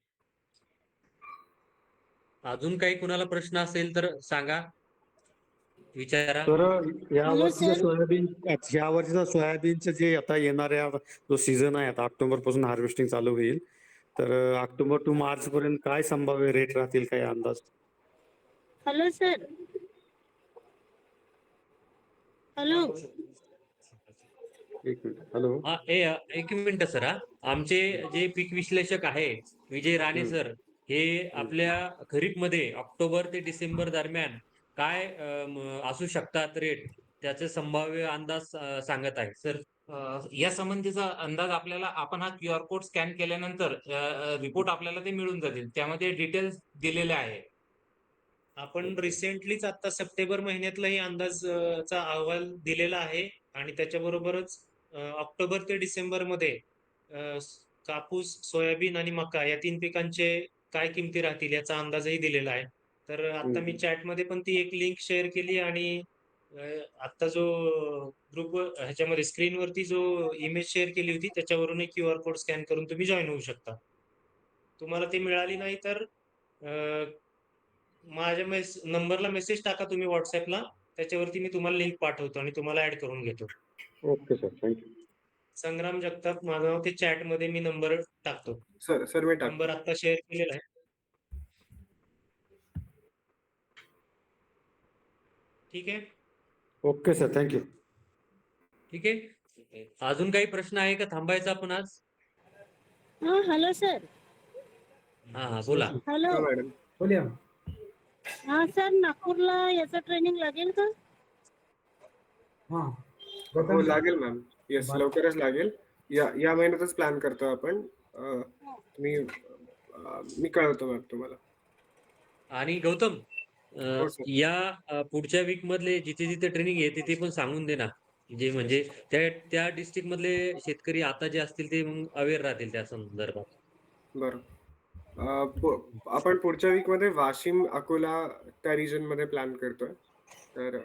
Speaker 1: अजून काही कुणाला प्रश्न असेल तर सांगा, विचारा.
Speaker 4: तर या वर्षीचा सोयाबीनचं जे आता येणाऱ्या जो सीझन आहे आता ऑक्टोबर पासून हार्वेस्टिंग चालू होईल तर ऑक्टोबर टू मार्च पर्यंत काय संभाव्य रेट राहतील काही अंदाज?
Speaker 9: Hello sir. हेलो.
Speaker 4: एक मिनिट. हॅलो.
Speaker 1: एक मिनिट सर. आमचे जे पीक विश्लेषक आहे विजय राणे सर हे आपल्या खरीप मध्ये ऑक्टोबर ते डिसेंबर दरम्यान काय असू शकतात रेट त्याचे संभाव्य अंदाज सांगत आहे सर. या संबंधीचा अंदाज आपल्याला आपण हा QR कोड स्कॅन केल्यानंतर रिपोर्ट आपल्याला ते मिळून जातील. त्यामध्ये डिटेल्स दिलेले आहे. आपण रिसेंटलीच आता सप्टेंबर महिन्यातलाही अंदाजचा अहवाल दिलेला आहे आणि त्याच्याबरोबरच ऑक्टोबर ते डिसेंबर मध्ये कापूस, सोयाबीन आणि मका या 3 पिकांचे काय किमती राहतील याचा अंदाजही दिलेला आहे. तर आता मी चॅटमध्ये पण ती एक लिंक शेअर केली आणि आता जो ग्रुप ह्याच्यामध्ये स्क्रीनवरती जो इमेज शेअर केली होती त्याच्यावरून एक QR कोड स्कॅन करून तुम्ही जॉईन होऊ शकता. तुम्हाला ती मिळाली नाही तर माझ्या नंबरला मेसेज टाका तुम्ही व्हॉट्सअपला, त्याच्यावरती मी तुम्हाला लिंक पाठवतो आणि तुम्हाला ऍड करून घेतो.
Speaker 4: Okay sir, thank you.
Speaker 1: Sangram Jagtap माझं नाव, ते चॅट मध्ये मी नंबर टाकतो.
Speaker 8: सर मी टाकतो.
Speaker 1: नंबर आता शेअर केलेला आहे. ठीक आहे.
Speaker 4: Okay sir, thank you.
Speaker 1: ठीक आहे. अजून काही प्रश्न आहे का? थांबायचं आपण आज?
Speaker 9: Hello sir.
Speaker 1: हा बोला.
Speaker 9: Hello
Speaker 8: madam.
Speaker 2: बोलिए।
Speaker 9: हाँ सर, नागपूरला याचं ट्रेनिंग लागेल का?
Speaker 2: हाँ,
Speaker 8: हो लागेल मॅम. येस, लवकरच लागेल. या महिन्यातच प्लॅन करतो आपण. मी कळवतो मॅम तुम्हाला.
Speaker 1: आणि गौतम
Speaker 8: हो सर.
Speaker 1: या पुढच्या वीक मधले जिथे जिथे ट्रेनिंग आहे तिथे पण सांगून दे ना, जे म्हणजे त्या डिस्ट्रिक्ट मधले शेतकरी आता जे असतील ते मग अवेअर राहतील त्या संदर्भात.
Speaker 8: बरं. आपण पुढच्या वीक मध्ये वाशिम, अकोला त्या रिजन मध्ये प्लॅन करतोय. तर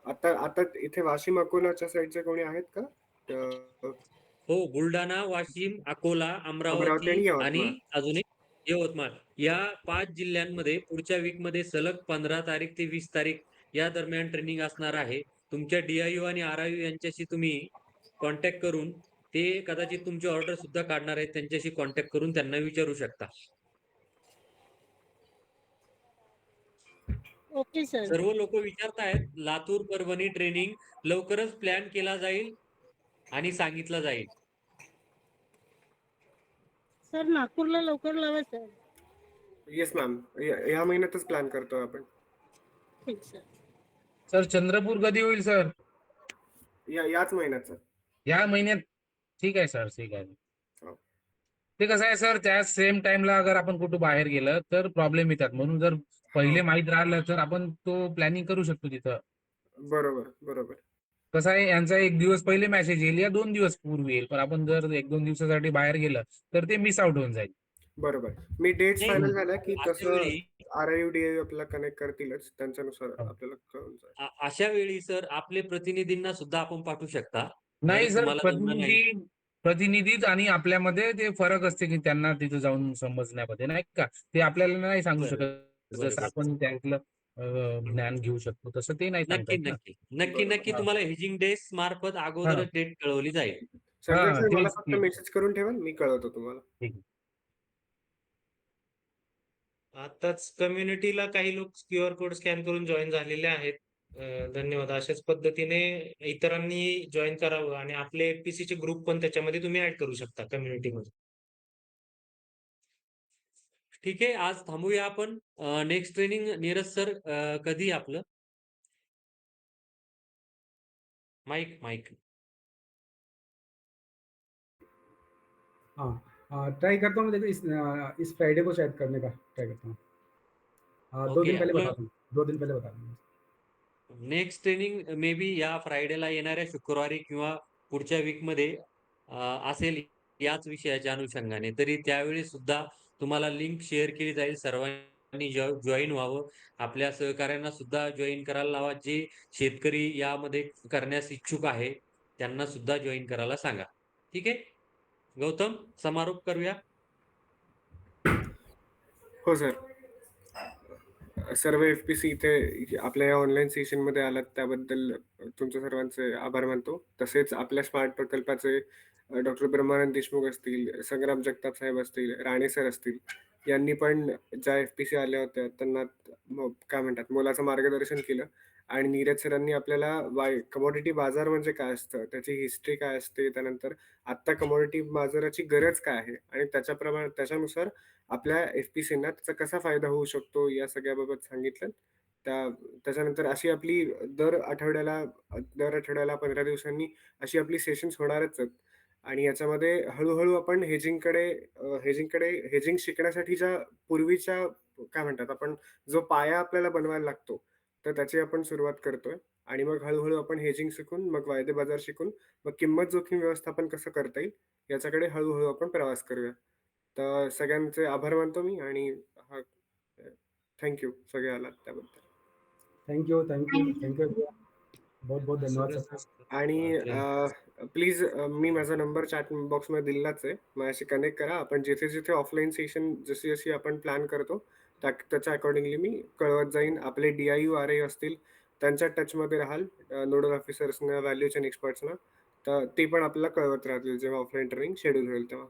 Speaker 8: आता आता इथे वाशिम अकोलाच्या साईडचे कोणी आहेत का?
Speaker 1: हो, बुलढाणा, वाशिम, अकोला,
Speaker 8: अमरावती आणि
Speaker 1: अमरावती आणि
Speaker 8: यवतमाळ.
Speaker 1: अजून एक यवतमाळ. या 5 जिल्ह्यांमध्ये पुढच्या वीकमध्ये सलग 15 तारीख ते 20 तारीख या दरम्यान ट्रेनिंग असणार आहे. तुमच्या DIU आणि RIU यांच्याशी तुम्ही कॉन्टॅक्ट करून ते कदाचित तुमची ऑर्डर सुद्धा काढणार आहेत. त्यांच्याशी कॉन्टॅक्ट करून त्यांना विचारू शकता.
Speaker 9: Okay sir.
Speaker 1: सर्व लोक विचारतायत लातूर, परभणी ट्रेनिंग लवकरच प्लॅन केला जाईल आणि सांगितलं जाईल.
Speaker 9: सर नागपूरला लवकर लावा सर.
Speaker 8: येस मॅम, या महिन्यातच प्लॅन करतो आपण.
Speaker 9: ठीक सर.
Speaker 10: सर चंद्रपूर कधी होईल सर?
Speaker 8: याच महिन्यात सर.
Speaker 10: या महिन्यात? ठीक आहे सर, ठीक आहे.
Speaker 8: हो.
Speaker 10: ते कसं आहे सर, त्या सेम टाइमला अगर आपण कुठं बाहेर गेलं तर प्रॉब्लेम येतात. म्हणून जर पहिले माहित राहिलं तर आपण तो प्लॅनिंग करू शकतो तिथं.
Speaker 8: बरोबर बरोबर.
Speaker 10: कसं आहे, यांचा 1 दिवस पहिले मेसेज येईल या 2 दिवस पूर्वी येईल. पण आपण जर 1-2 दिवसासाठी बाहेर गेलं तर ते मिस आउट होऊन जाईल.
Speaker 8: बरोबर. मी डेट्स
Speaker 1: नाही,
Speaker 8: फायनल झाल्या की
Speaker 1: अशा
Speaker 8: तसं
Speaker 1: वेळी
Speaker 8: RIU DIU आपल्याला कनेक्ट करतीलच. त्यांच्यानुसार
Speaker 10: हो.
Speaker 8: आपल्याला कळून जाईल.
Speaker 1: अशा वेळी सर आपले प्रतिनिधींना सुद्धा आपण पाठवू शकता.
Speaker 10: नाही
Speaker 1: जर
Speaker 10: सर,
Speaker 1: तुम्हाला जमलं नाही.
Speaker 10: प्रतिनिधीच आणि आपल्यामध्ये ते फरक असते की त्यांना तिथे जाऊन समजण्यामध्ये, नाही का? ते आपल्याला नाही सांगू
Speaker 1: बरं,
Speaker 10: शकत.
Speaker 1: बरं,
Speaker 10: जसं
Speaker 1: बरं.
Speaker 10: आपण त्यातलं ज्ञान घेऊ शकतो तसं ते नाही सांगता
Speaker 1: नक्की,
Speaker 10: येत ना.
Speaker 1: नक्की. नक्की,
Speaker 8: बरोबर.
Speaker 1: नक्की
Speaker 10: हा.
Speaker 1: तुम्हाला हेजिंग डेज मार्फत
Speaker 10: हा.
Speaker 1: अगोदरच डेट कळवली जाईल.
Speaker 8: संजय
Speaker 10: हा,
Speaker 8: सर मला
Speaker 10: तेच
Speaker 8: फक्त
Speaker 10: की.
Speaker 8: मेसेज करून ठेवा, मी कळवतो तुम्हाला.
Speaker 10: ठीक आहे.
Speaker 11: आताच कम्युनिटीला काही लोक QR कोड स्कॅन करून जॉईन झालेले आहेत. धन्यवाद. अशाच पद्धतीने इतरांनी जॉईन करावं आणि आपले FPC चे ग्रुप पण त्याच्यामध्ये तुम्ही ऍड करू शकता कम्युनिटीमध्ये.
Speaker 1: ठीक आहे, आज थांबूया आपण. नेक्स्ट ट्रेनिंग नीरज सर कधी आपलं? माईक.
Speaker 2: हाँ, ट्राई करता हूँ। देखो इस फ्राइडे को शायद करने का ट्राई करता हूँ। 2
Speaker 1: ओके,
Speaker 2: दिन पहले
Speaker 1: आपलं
Speaker 2: बता दूँ, 2 दिन पहले बता दूँगा।
Speaker 1: नेक्स्ट ट्रेनिंग मे बी या फ्रायडेला येणाऱ्या शुक्रवारी किंवा पुढच्या वीकमध्ये असेल याच विषयाच्या अनुषंगाने. तरी त्यावेळी सुद्धा तुम्हाला लिंक शेअर केली जाईल. सर्वांनी जॉईन व्हावं. आपल्या सहकाऱ्यांना सुद्धा जॉईन करायला लावा. जे शेतकरी यामध्ये करण्यास इच्छुक आहे त्यांना सुद्धा जॉईन करायला सांगा. ठीक आहे? गौतम, समारोप करूया.
Speaker 8: हो सर. सर्व FPC इथे आपल्या या ऑनलाईन सेशनमध्ये आलात त्याबद्दल तुमच्या सर्वांचे आभार मानतो. तसेच आपल्या स्मार्ट प्रकल्पाचे डॉक्टर ब्रह्मानंद देशमुख असतील, संग्राम जगताप साहेब असतील, राणे सर असतील, यांनी पण ज्या FPC आल्या होत्या त्यांना काय म्हणतात मोलाचं मार्गदर्शन केलं. आणि नीरज सरांनी आपल्याला कमोडिटी बाजार म्हणजे काय असतं, त्याची हिस्ट्री काय असते, त्यानंतर आत्ता कमोडिटी बाजाराची गरज काय आहे आणि त्याच्यानुसार आपल्या FPCना त्याचा कसा फायदा होऊ शकतो या सगळ्याबाबत सांगितलं. त्याच्यानंतर अशी आपली दर आठवड्याला 15 दिवसांनी अशी आपली सेशन्स होणारच आहेत. आणि याच्यामध्ये हळू-हळू आपण हेजिंग शिकण्यासाठीच्या पूर्वीच्या काय म्हणतात आपण जो पाया आपल्याला बनवायला लागतो, तर त्याची आपण सुरुवात करतोय. आणि मग हळू-हळू आपण हेजिंग शिकून, मग वायदे बाजार शिकून, मग किंमत जोखीम व्यवस्थापन कसं करता येईल याच्याकडे हळू-हळू आपण प्रवास करूया. तर सगळ्यांचे आभार मानतो मी आणि थँक यू सगळे आलात त्याबद्दल.
Speaker 2: Thank you everyone. बहुत धन्यवाद
Speaker 11: सगळं
Speaker 2: सबका।
Speaker 8: आणि प्लीज मी माझा नंबर चॅट बॉक्समध्ये दिलाच आहे. माझ्याशी कनेक्ट करा. आपण जिथे ऑफलाईन सेशन जशी आपण प्लॅन करतो त्याच्या अकॉर्डिंगली मी कळवत जाईन. आपले DIU RIU असतील त्यांच्या टचमध्ये राहाल, नोडल ऑफिसर्सना, व्हॅल्यू चेन एक्सपर्ट्सना, तर ते पण आपल्याला कळवत राहतील जेव्हा ऑफलाईन ट्रेनिंग शेड्यूल होईल तेव्हा.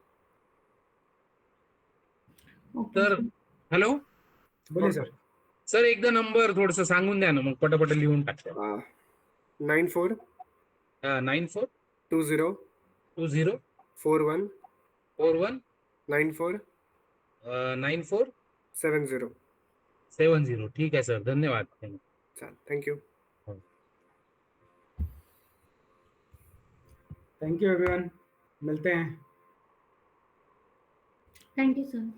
Speaker 10: तर हॅलो
Speaker 2: बोलिए सर।
Speaker 10: सर, एकदा नंबर थोडस सांगून द्या ना, मग पटापट लिहून टाकतो.
Speaker 8: 94
Speaker 10: 94
Speaker 8: 20
Speaker 10: 20
Speaker 8: 41
Speaker 10: 41
Speaker 8: 94
Speaker 10: 94
Speaker 8: 70.
Speaker 10: 70. ठीक आहे सर, धन्यवाद.
Speaker 8: चालेल, थँक्यू.
Speaker 2: थैंक यू एवरीवन, मिलते हैं।
Speaker 6: Thank you sir.